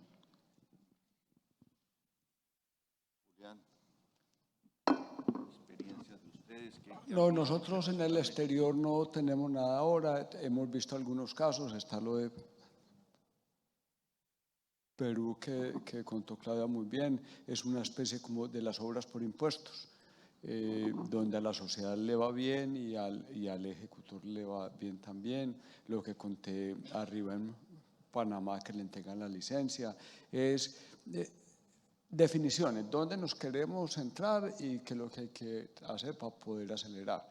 No, nosotros en el exterior no tenemos nada ahora, hemos visto algunos casos, está lo de Perú que contó Claudia muy bien, es una especie como de las obras por impuestos, donde a la sociedad le va bien y al ejecutor le va bien también, lo que conté arriba en Panamá que le entregan la licencia, es definiciones, dónde nos queremos centrar y qué es lo que hay que hacer para poder acelerar.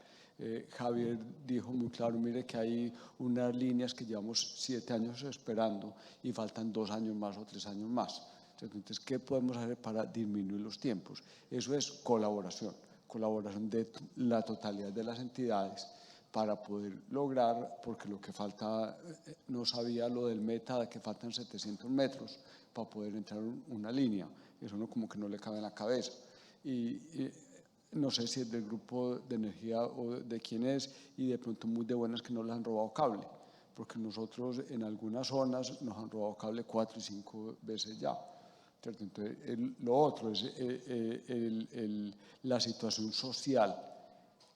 Javier dijo muy claro, mire que hay unas líneas que llevamos 7 años esperando y faltan 2 años más o 3 años más. Entonces, ¿qué podemos hacer para disminuir los tiempos? Eso es colaboración de la totalidad de las entidades para poder lograr, porque lo que falta, no sabía lo del meta, que faltan 700 metros para poder entrar una línea. Eso no, como que no le cabe en la cabeza. Y no sé si es del grupo de energía o de quién es, y de pronto muy de buenas que no les han robado cable, porque nosotros en algunas zonas nos han robado cable 4 y 5 veces ya. Entonces, lo otro es la situación social,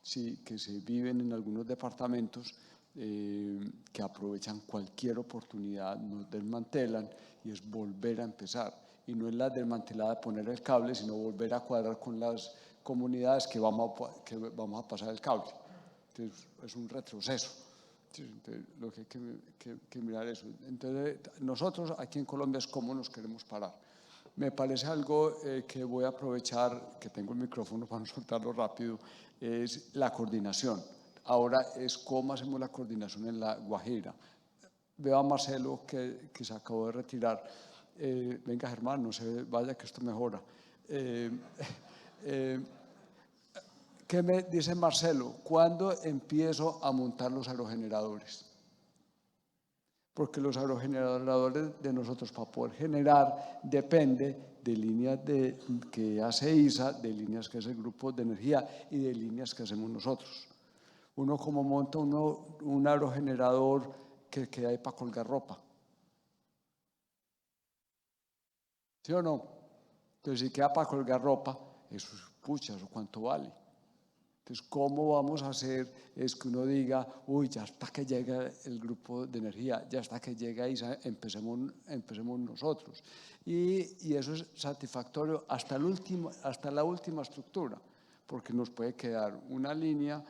sí, que se viven en algunos departamentos que aprovechan cualquier oportunidad, nos desmantelan y es volver a empezar. Y no es la desmantelada de poner el cable, sino volver a cuadrar con las comunidades que vamos a pasar el cable. Entonces, es un retroceso. Entonces, lo que hay que mirar eso. Entonces, nosotros aquí en Colombia es cómo nos queremos parar. Me parece algo que voy a aprovechar, que tengo el micrófono para no soltarlo rápido, es la coordinación. Ahora es cómo hacemos la coordinación en La Guajira. Veo a Marcelo que se acabó de retirar. Venga, Germán, no se vaya que esto mejora. ¿Qué me dice Marcelo? ¿Cuándo empiezo a montar los aerogeneradores? Porque los aerogeneradores de nosotros para poder generar depende de líneas que hace ISA, de líneas que hace el grupo de energía y de líneas que hacemos nosotros. Uno como monta un aerogenerador que queda ahí para colgar ropa. ¿Sí o no? Entonces, si queda para colgar ropa, eso es pucha, ¿eso cuánto vale? Entonces, ¿cómo vamos a hacer? Es que uno diga, uy, ya hasta que llega el grupo de energía, ya hasta que llega ISA, empecemos nosotros. Y eso es satisfactorio hasta la última estructura, porque nos puede quedar una línea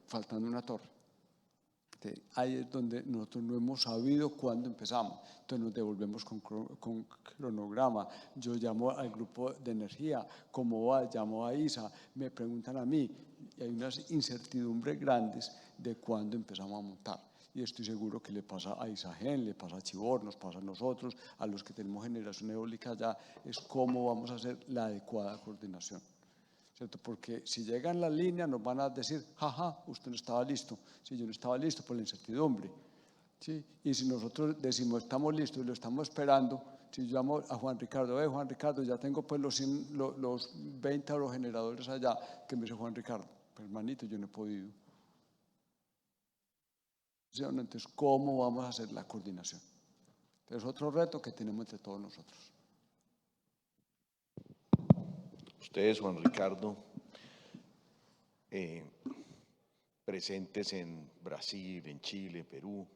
faltando una torre. Ahí es donde nosotros no hemos sabido cuándo empezamos. Entonces nos devolvemos con cronograma. Yo llamo al grupo de energía, ¿cómo va? Llamo a ISA, me preguntan a mí. Y hay unas incertidumbres grandes de cuándo empezamos a montar. Y estoy seguro que le pasa a Isagen, le pasa a Chivor, nos pasa a nosotros, a los que tenemos generación eólica allá, es cómo vamos a hacer la adecuada coordinación. ¿Cierto? Porque si llegan las líneas nos van a decir, jaja, usted no estaba listo. Si yo no estaba listo por la incertidumbre. ¿Sí? Y si nosotros decimos estamos listos y lo estamos esperando, si yo llamo a Juan Ricardo, Juan Ricardo, ya tengo pues los 20 aerogeneradores allá, que me dice Juan Ricardo, pues, hermanito, yo no he podido. ¿Sí? Entonces, ¿cómo vamos a hacer la coordinación? Es otro reto que tenemos entre todos nosotros. Ustedes, Juan Ricardo, presentes en Brasil, en Chile, Perú,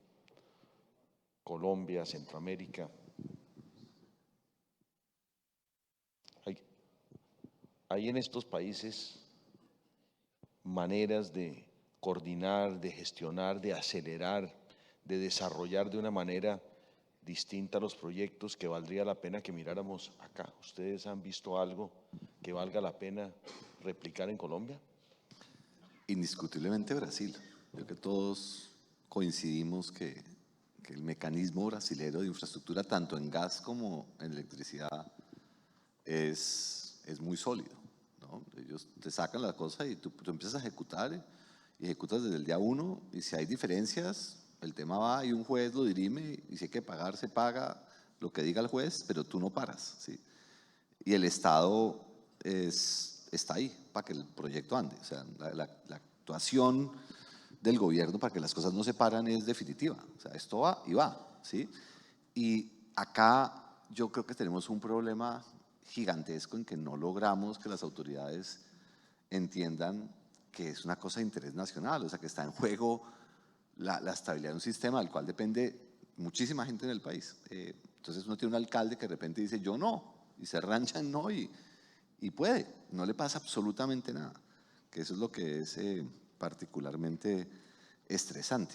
Colombia, Centroamérica. Hay en estos países maneras de coordinar, de gestionar, de acelerar, de desarrollar de una manera distinta los proyectos que valdría la pena que miráramos acá. ¿Ustedes han visto algo que valga la pena replicar en Colombia? Indiscutiblemente Brasil. Creo que todos coincidimos que el mecanismo brasilero de infraestructura, tanto en gas como en electricidad, es muy sólido, ¿no? Ellos te sacan la cosa y tú empiezas a ejecutar y ejecutas desde el día 1, y si hay diferencias, el tema va y un juez lo dirime, y si hay que pagar, se paga lo que diga el juez, pero tú no paras, ¿sí? Y el Estado está ahí para que el proyecto ande. O sea, la actuación del gobierno para que las cosas no se paran es definitiva. O sea, esto va y va, ¿sí? Y acá yo creo que tenemos un problema gigantesco en que no logramos que las autoridades entiendan que es una cosa de interés nacional, o sea, que está en juego la estabilidad de un sistema del cual depende muchísima gente en el país. Entonces uno tiene un alcalde que de repente dice yo no, y se rancha en no, y puede, no le pasa absolutamente nada, que eso es lo que es particularmente estresante,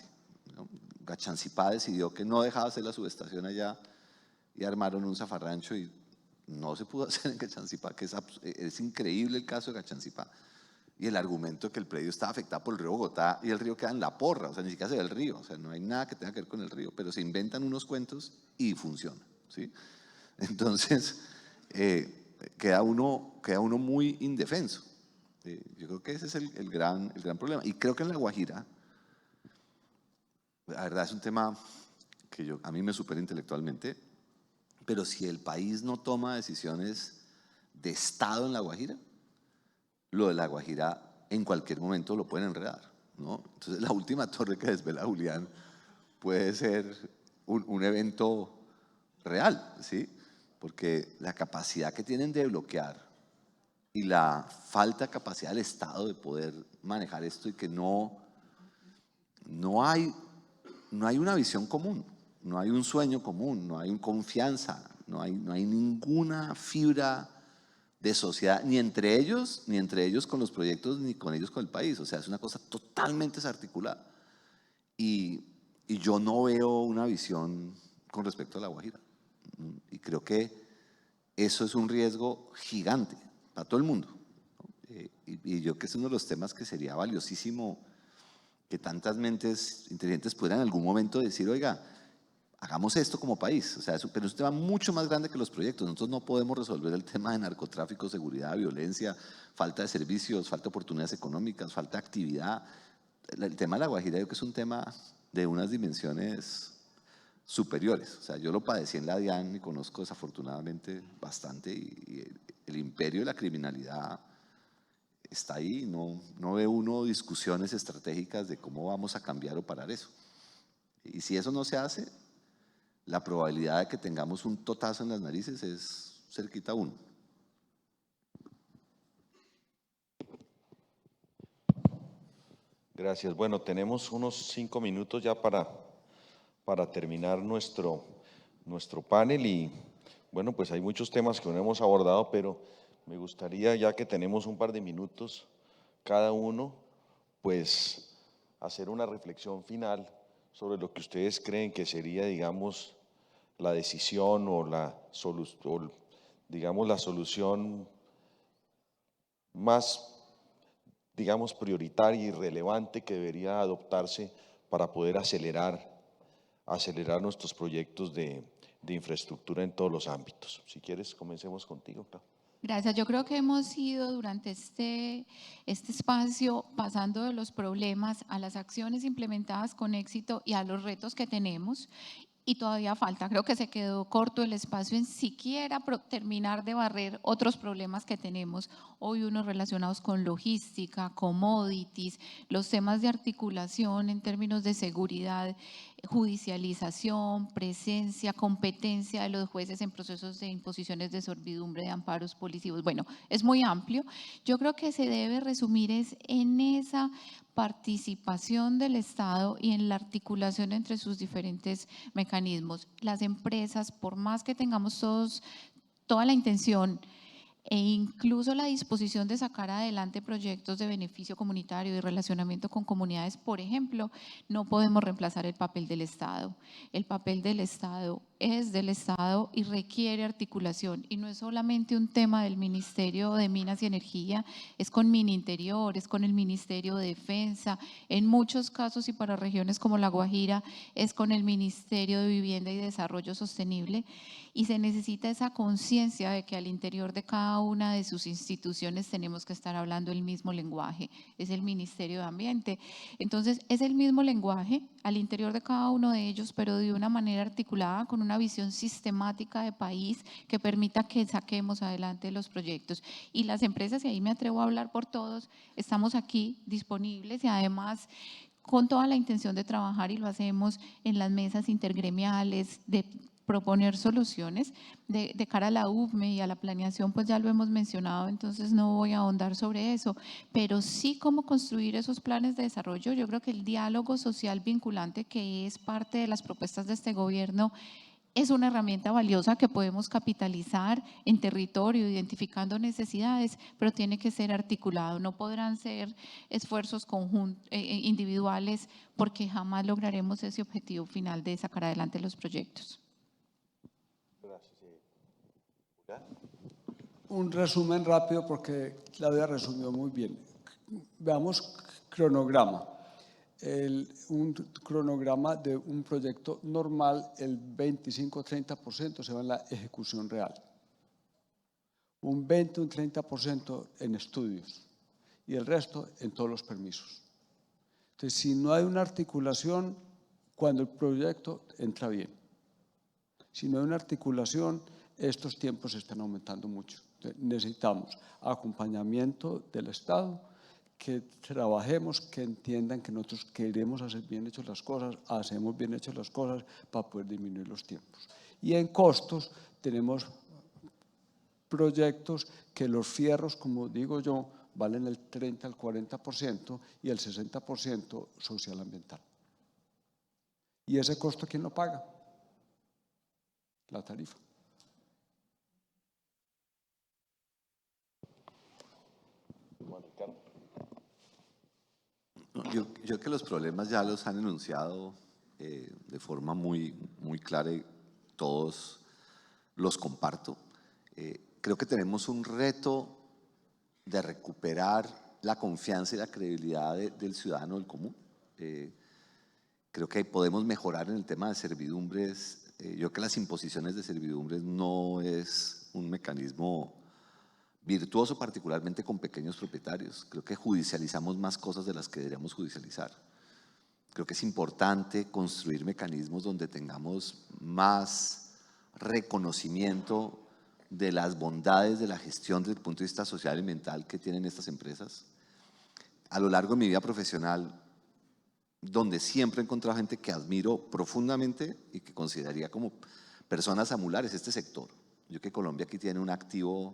¿no? Gachanzipá decidió que no dejaba hacer la subestación allá y armaron un zafarrancho y no se pudo hacer en Gachanzipá, que es increíble el caso de Gachanzipá. Y el argumento que el predio está afectado por el río Bogotá y el río queda en la porra, o sea, ni siquiera se ve el río, o sea, no hay nada que tenga que ver con el río, pero se inventan unos cuentos y funciona, ¿sí? Entonces, queda uno muy indefenso. Yo creo que ese es el gran problema. Y creo que en La Guajira, la verdad es un tema que a mí me supera intelectualmente, pero si el país no toma decisiones de Estado en La Guajira, lo de La Guajira en cualquier momento lo pueden enredar, ¿no? Entonces la última torre que desvela Julián puede ser un evento real, ¿sí? Porque la capacidad que tienen de bloquear y la falta de capacidad del Estado de poder manejar esto, y que no hay una visión común, no hay un sueño común, no hay confianza, no hay ninguna fibra de sociedad, ni entre ellos con los proyectos, ni con ellos con el país. O sea, es una cosa totalmente desarticulada. Y yo no veo una visión con respecto a La Guajira. Y creo que eso es un riesgo gigante para todo el mundo, ¿no? Y yo creo que es uno de los temas que sería valiosísimo que tantas mentes inteligentes pudieran en algún momento decir, oiga, hagamos esto como país. O sea, pero es un tema mucho más grande que los proyectos. Nosotros no podemos resolver el tema de narcotráfico, seguridad, violencia, falta de servicios, falta de oportunidades económicas, falta de actividad. El tema de La Guajira yo creo que es un tema de unas dimensiones superiores. O sea, yo lo padecí en la DIAN y conozco desafortunadamente bastante, y el imperio de la criminalidad está ahí. No ve uno discusiones estratégicas de cómo vamos a cambiar o parar eso. Y si eso no se hace, la probabilidad de que tengamos un totazo en las narices es cerquita a 1. Gracias. Bueno, tenemos unos 5 minutos ya para terminar nuestro panel, y bueno, pues hay muchos temas que no hemos abordado, pero me gustaría, ya que tenemos un par de minutos cada uno, pues hacer una reflexión final sobre lo que ustedes creen que sería, digamos, la decisión o digamos, la solución más, digamos, prioritaria y relevante que debería adoptarse para poder acelerar nuestros proyectos de infraestructura en todos los ámbitos. Si quieres, comencemos contigo, Clau. Gracias. Yo creo que hemos ido durante este espacio pasando de los problemas a las acciones implementadas con éxito y a los retos que tenemos. Y todavía falta, creo que se quedó corto el espacio en siquiera terminar de barrer otros problemas que tenemos. Hoy unos relacionados con logística, commodities, los temas de articulación en términos de seguridad, judicialización, presencia, competencia de los jueces en procesos de imposiciones de servidumbre, de amparos policivos. Bueno, es muy amplio. Yo creo que se debe resumir en esa participación del Estado y en la articulación entre sus diferentes mecanismos. Las empresas, por más que tengamos toda la intención e incluso la disposición de sacar adelante proyectos de beneficio comunitario y relacionamiento con comunidades, por ejemplo, no podemos reemplazar el papel del Estado. El papel del Estado es del Estado y requiere articulación, y no es solamente un tema del Ministerio de Minas y Energía, es con Mininterior, es con el Ministerio de Defensa, en muchos casos y para regiones como La Guajira es con el Ministerio de Vivienda y Desarrollo Sostenible, y se necesita esa conciencia de que al interior de cada una de sus instituciones tenemos que estar hablando el mismo lenguaje. Es el Ministerio de Ambiente. Entonces, es el mismo lenguaje al interior de cada uno de ellos, pero de una manera articulada, con una visión sistemática de país que permita que saquemos adelante los proyectos. Y las empresas, y ahí me atrevo a hablar por todos, estamos aquí disponibles y además con toda la intención de trabajar, y lo hacemos en las mesas intergremiales, de proponer soluciones de cara a la UVME y a la planeación, pues ya lo hemos mencionado, entonces no voy a ahondar sobre eso, pero sí cómo construir esos planes de desarrollo. Yo creo que el diálogo social vinculante, que es parte de las propuestas de este gobierno, es una herramienta valiosa que podemos capitalizar en territorio, identificando necesidades, pero tiene que ser articulado. No podrán ser esfuerzos individuales, porque jamás lograremos ese objetivo final de sacar adelante los proyectos. Un resumen rápido porque Claudia resumió muy bien. Veamos cronograma. Un cronograma de un proyecto normal, el 25-30% se va en la ejecución real. Un 20 o un 30% en estudios y el resto en todos los permisos. Entonces, si no hay una articulación, cuando el proyecto entra bien. Si no hay una articulación, estos tiempos están aumentando mucho. Necesitamos acompañamiento del Estado, que trabajemos, que entiendan que nosotros queremos hacer bien hechas las cosas, hacemos bien hechas las cosas para poder disminuir los tiempos. Y en costos tenemos proyectos que los fierros, como digo yo, valen el 30 al 40% y el 60% social ambiental. ¿Y ese costo quién lo paga? La tarifa. Yo creo que los problemas ya los han enunciado de forma muy clara y todos los comparto. Creo que tenemos un reto de recuperar la confianza y la credibilidad del ciudadano del común. Creo que podemos mejorar en el tema de servidumbres. Yo creo que las imposiciones de servidumbres no es un mecanismo virtuoso, particularmente con pequeños propietarios. Creo que judicializamos más cosas de las que deberíamos judicializar. Creo que es importante construir mecanismos donde tengamos más reconocimiento de las bondades de la gestión desde el punto de vista social y mental que tienen estas empresas. A lo largo de mi vida profesional, donde siempre he encontrado gente que admiro profundamente y que consideraría como personas a emular, es este sector. Yo creo que Colombia aquí tiene un activo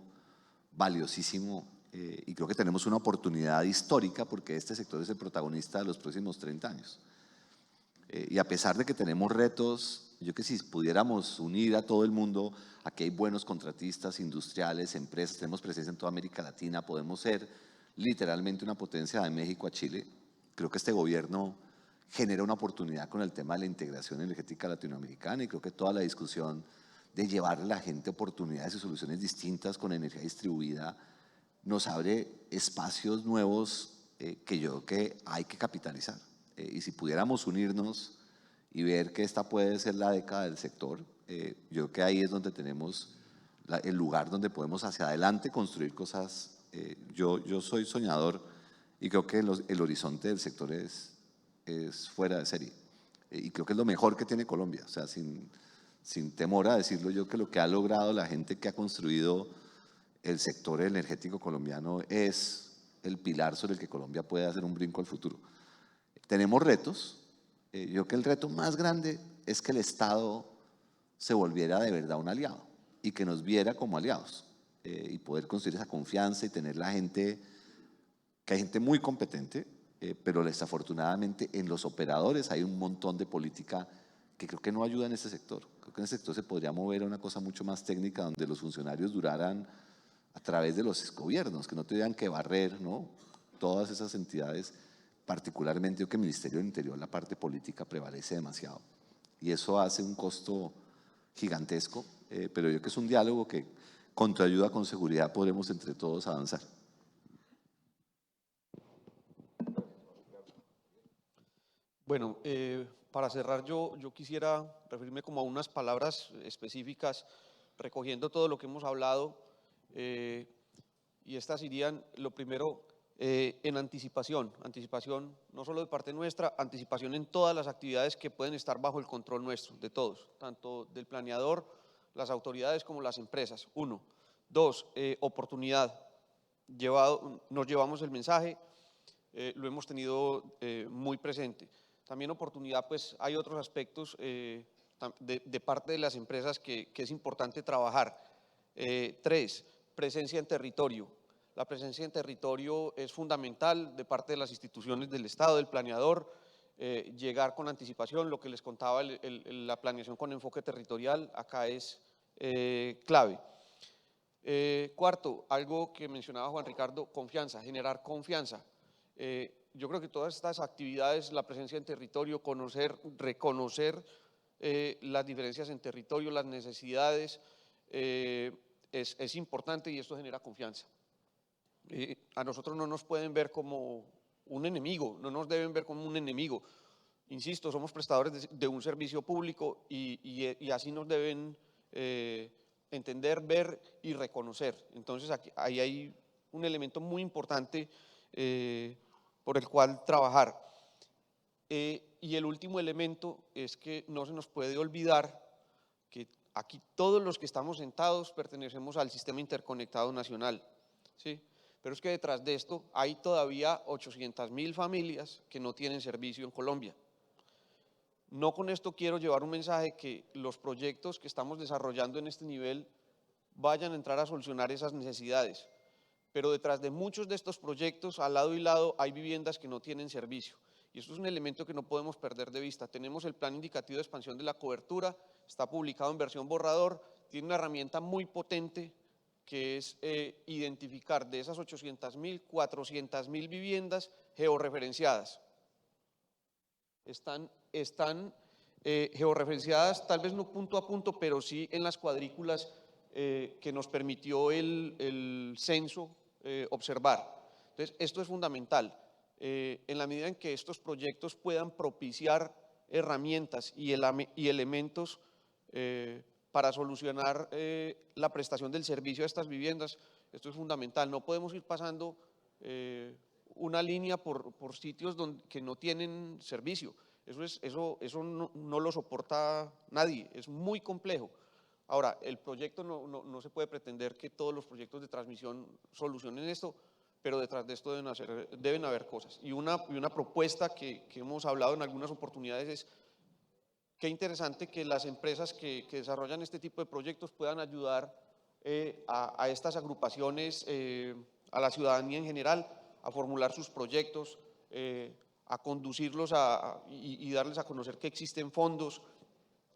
valiosísimo y creo que tenemos una oportunidad histórica porque este sector es el protagonista de los próximos 30 años. Y a pesar de que tenemos retos, yo creo que si pudiéramos unir a todo el mundo, aquí hay buenos contratistas, industriales, empresas, tenemos presencia en toda América Latina, podemos ser literalmente una potencia de México a Chile. Creo que este gobierno genera una oportunidad con el tema de la integración energética latinoamericana y creo que toda la discusión de llevarle a la gente oportunidades y soluciones distintas con energía distribuida nos abre espacios nuevos que yo creo que hay que capitalizar. Y si pudiéramos unirnos y ver que esta puede ser la década del sector, yo creo que ahí es donde tenemos el lugar donde podemos hacia adelante construir cosas. Yo soy soñador y creo que el horizonte del sector es fuera de serie. Y creo que es lo mejor que tiene Colombia, o sea, sin temor a decirlo yo, que lo que ha logrado la gente que ha construido el sector energético colombiano es el pilar sobre el que Colombia puede hacer un brinco al futuro. Tenemos retos. Yo creo que el reto más grande es que el Estado se volviera de verdad un aliado y que nos viera como aliados y poder construir esa confianza y tener la gente, que hay gente muy competente, pero desafortunadamente en los operadores hay un montón de política que creo que no ayuda en ese sector. Creo que en ese sector se podría mover a una cosa mucho más técnica donde los funcionarios duraran a través de los gobiernos, que no tuvieran que barrer, ¿no? Todas esas entidades. Particularmente yo creo que el Ministerio del Interior, la parte política prevalece demasiado y eso hace un costo gigantesco, pero yo creo que es un diálogo que con tu ayuda, con seguridad, podremos entre todos avanzar. Bueno, para cerrar yo quisiera referirme como a unas palabras específicas recogiendo todo lo que hemos hablado y estas irían, lo primero, en anticipación no solo de parte nuestra, anticipación en todas las actividades que pueden estar bajo el control nuestro, de todos, tanto del planeador, las autoridades como las empresas. 1. 2. Oportunidad. Nos llevamos el mensaje, lo hemos tenido muy presente. También oportunidad, pues hay otros aspectos de parte de las empresas que es importante trabajar. 3. Presencia en territorio. La presencia en territorio es fundamental de parte de las instituciones del Estado, del planeador, llegar con anticipación, lo que les contaba, la planeación con enfoque territorial, acá es clave. 4, algo que mencionaba Juan Ricardo, confianza, generar confianza. Yo creo que todas estas actividades, la presencia en territorio, reconocer las diferencias en territorio, las necesidades, es importante y esto genera confianza. A nosotros no nos pueden ver como un enemigo, no nos deben ver como un enemigo. Insisto, somos prestadores de un servicio público y así nos deben entender, ver y reconocer. Entonces, ahí hay un elemento muy importante por el cual trabajar. Y el último elemento es que no se nos puede olvidar que aquí todos los que estamos sentados pertenecemos al Sistema Interconectado Nacional, ¿sí? Pero es que detrás de esto hay todavía 800.000 familias que no tienen servicio en Colombia. No con esto quiero llevar un mensaje que los proyectos que estamos desarrollando en este nivel vayan a entrar a solucionar esas necesidades, pero detrás de muchos de estos proyectos, al lado y lado, hay viviendas que no tienen servicio. Y esto es un elemento que no podemos perder de vista. Tenemos el Plan Indicativo de Expansión de la Cobertura, está publicado en versión borrador, tiene una herramienta muy potente que es identificar de esas 800.000, 400.000 viviendas georreferenciadas. Están georreferenciadas, tal vez no punto a punto, pero sí en las cuadrículas que nos permitió el censo observar. Entonces, esto es fundamental. En la medida en que estos proyectos puedan propiciar herramientas y elementos para solucionar la prestación del servicio a estas viviendas. Esto es fundamental. No podemos ir pasando una línea por sitios que no tienen servicio. Eso no lo soporta nadie, es muy complejo. Ahora, el proyecto no se puede pretender que todos los proyectos de transmisión solucionen esto, pero detrás de esto deben haber cosas. Y una propuesta que hemos hablado en algunas oportunidades es: qué interesante que las empresas que desarrollan este tipo de proyectos puedan ayudar a estas agrupaciones, a la ciudadanía en general, a formular sus proyectos, a conducirlos y darles a conocer que existen fondos,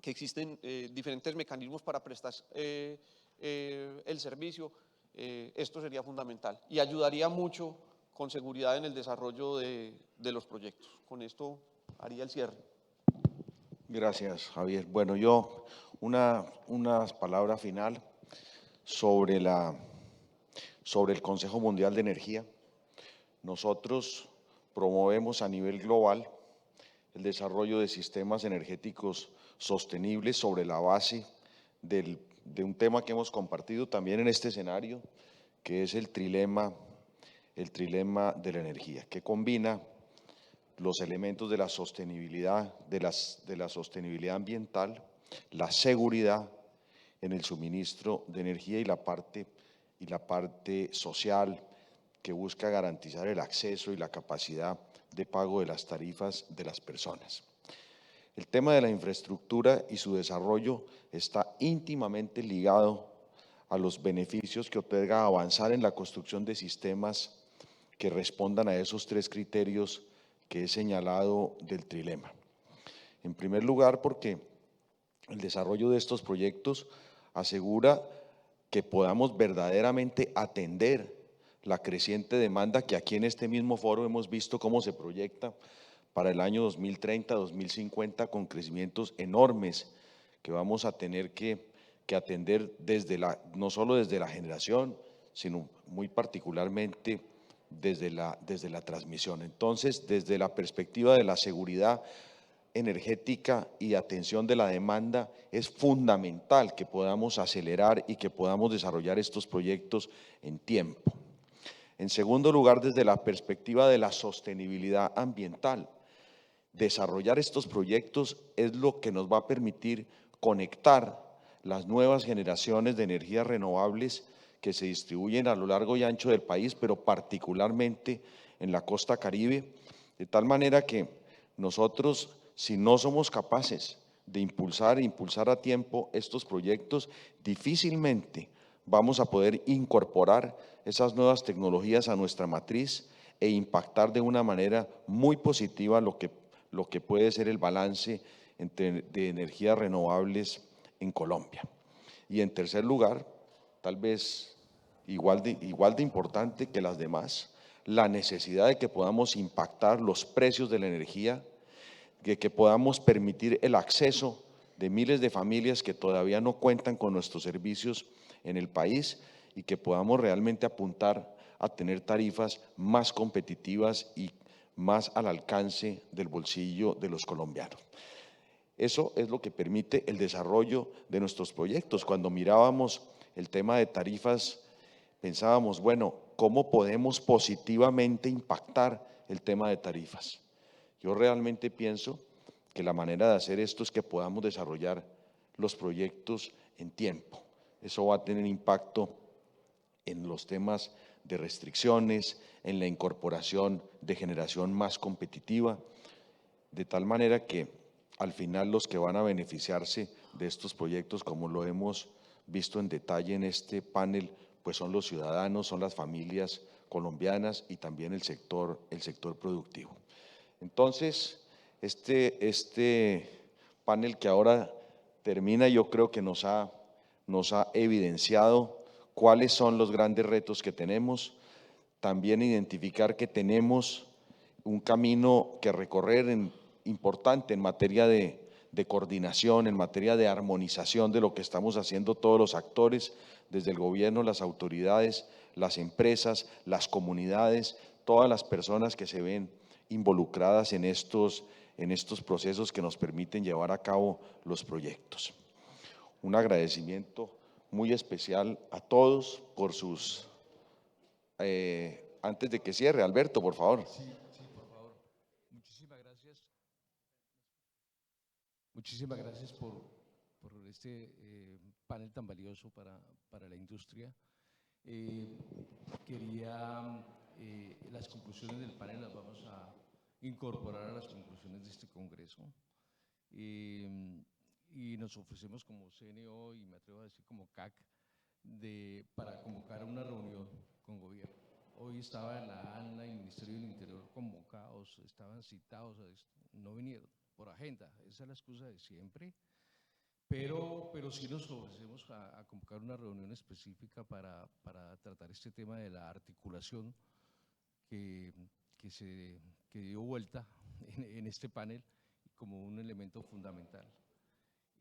que existen diferentes mecanismos para prestar el servicio. Esto sería fundamental y ayudaría mucho con seguridad en el desarrollo de los proyectos. Con esto haría el cierre. Gracias, Javier. Bueno, yo unas palabras final sobre el Consejo Mundial de Energía. Nosotros promovemos a nivel global el desarrollo de sistemas energéticos sostenibles sobre la base de un tema que hemos compartido también en este escenario, que es el trilema de la energía, que combina los elementos de la sostenibilidad, de la sostenibilidad ambiental, la seguridad en el suministro de energía y la parte social, que busca garantizar el acceso y la capacidad de pago de las tarifas de las personas. El tema de la infraestructura y su desarrollo está íntimamente ligado a los beneficios que otorga avanzar en la construcción de sistemas que respondan a esos tres criterios que he señalado del trilema. En primer lugar, porque el desarrollo de estos proyectos asegura que podamos verdaderamente atender la creciente demanda que aquí en este mismo foro hemos visto cómo se proyecta para el año 2030, 2050, con crecimientos enormes que vamos a tener que atender no solo desde la generación, sino muy particularmente desde la transmisión. Entonces, desde la perspectiva de la seguridad energética y atención de la demanda, es fundamental que podamos acelerar y que podamos desarrollar estos proyectos en tiempo. En segundo lugar, desde la perspectiva de la sostenibilidad ambiental, desarrollar estos proyectos es lo que nos va a permitir conectar las nuevas generaciones de energías renovables que se distribuyen a lo largo y ancho del país, pero particularmente en la costa Caribe, de tal manera que nosotros, si no somos capaces de impulsar a tiempo estos proyectos, difícilmente vamos a poder incorporar esas nuevas tecnologías a nuestra matriz e impactar de una manera muy positiva lo que puede ser el balance de energías renovables en Colombia. Y en tercer lugar, tal vez igual de importante que las demás, la necesidad de que podamos impactar los precios de la energía, de que podamos permitir el acceso de miles de familias que todavía no cuentan con nuestros servicios en el país y que podamos realmente apuntar a tener tarifas más competitivas y más al alcance del bolsillo de los colombianos. Eso es lo que permite el desarrollo de nuestros proyectos. Cuando mirábamos el tema de tarifas, pensábamos, bueno, ¿cómo podemos positivamente impactar el tema de tarifas? Yo realmente pienso que la manera de hacer esto es que podamos desarrollar los proyectos en tiempo. Eso va a tener impacto en los temas de restricciones, en la incorporación de generación más competitiva, de tal manera que al final los que van a beneficiarse de estos proyectos, como lo hemos visto en detalle en este panel, pues son los ciudadanos, son las familias colombianas y también el sector productivo. Entonces, este panel que ahora termina, yo creo que nos ha evidenciado cuáles son los grandes retos que tenemos, también identificar que tenemos un camino que recorrer importante en materia de coordinación, en materia de armonización de lo que estamos haciendo todos los actores, desde el gobierno, las autoridades, las empresas, las comunidades, todas las personas que se ven involucradas en estos en estos procesos que nos permiten llevar a cabo los proyectos. Un agradecimiento muy especial a todos por sus… antes de que cierre, Alberto, por favor. Sí, por favor. Muchísimas gracias. Muchísimas gracias por este panel tan valioso para la industria. Las conclusiones del panel las vamos a incorporar a las conclusiones de este congreso. Y nos ofrecemos como CNO, y me atrevo a decir como CAC, para convocar una reunión con gobierno. Hoy estaba la ANLA y el Ministerio del Interior convocados, estaban citados a esto, no vinieron por agenda, esa es la excusa de siempre, pero sí nos ofrecemos a convocar una reunión específica para tratar este tema de la articulación que dio vuelta en este panel como un elemento fundamental.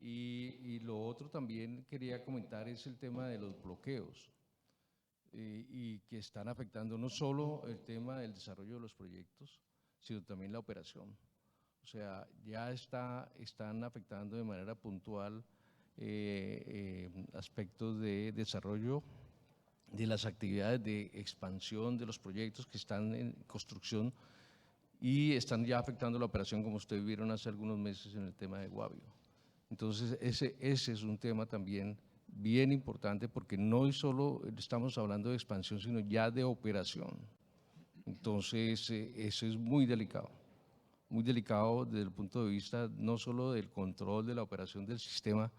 Y lo otro también quería comentar es el tema de los bloqueos y que están afectando no solo el tema del desarrollo de los proyectos, sino también la operación. O sea, ya están afectando de manera puntual aspectos de desarrollo de las actividades de expansión de los proyectos que están en construcción y están ya afectando la operación, como ustedes vieron hace algunos meses en el tema de Guavio. Entonces, ese es un tema también bien importante porque no solo estamos hablando de expansión, sino ya de operación. Entonces, eso es muy delicado desde el punto de vista no solo del control de la operación del sistema,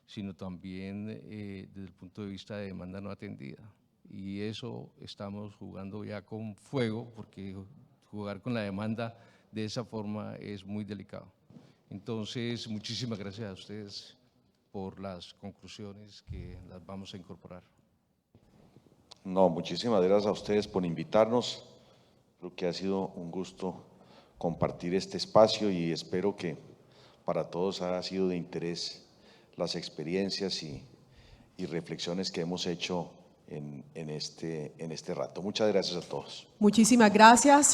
sino también desde el punto de vista de demanda no atendida. Y eso estamos jugando ya con fuego, porque jugar con la demanda de esa forma es muy delicado. Entonces, muchísimas gracias a ustedes por las conclusiones que las vamos a incorporar. No, muchísimas gracias a ustedes por invitarnos. Creo que ha sido un gusto compartir este espacio y espero que para todos haya sido de interés las experiencias y reflexiones que hemos hecho en este rato. Muchas gracias a todos. Muchísimas gracias.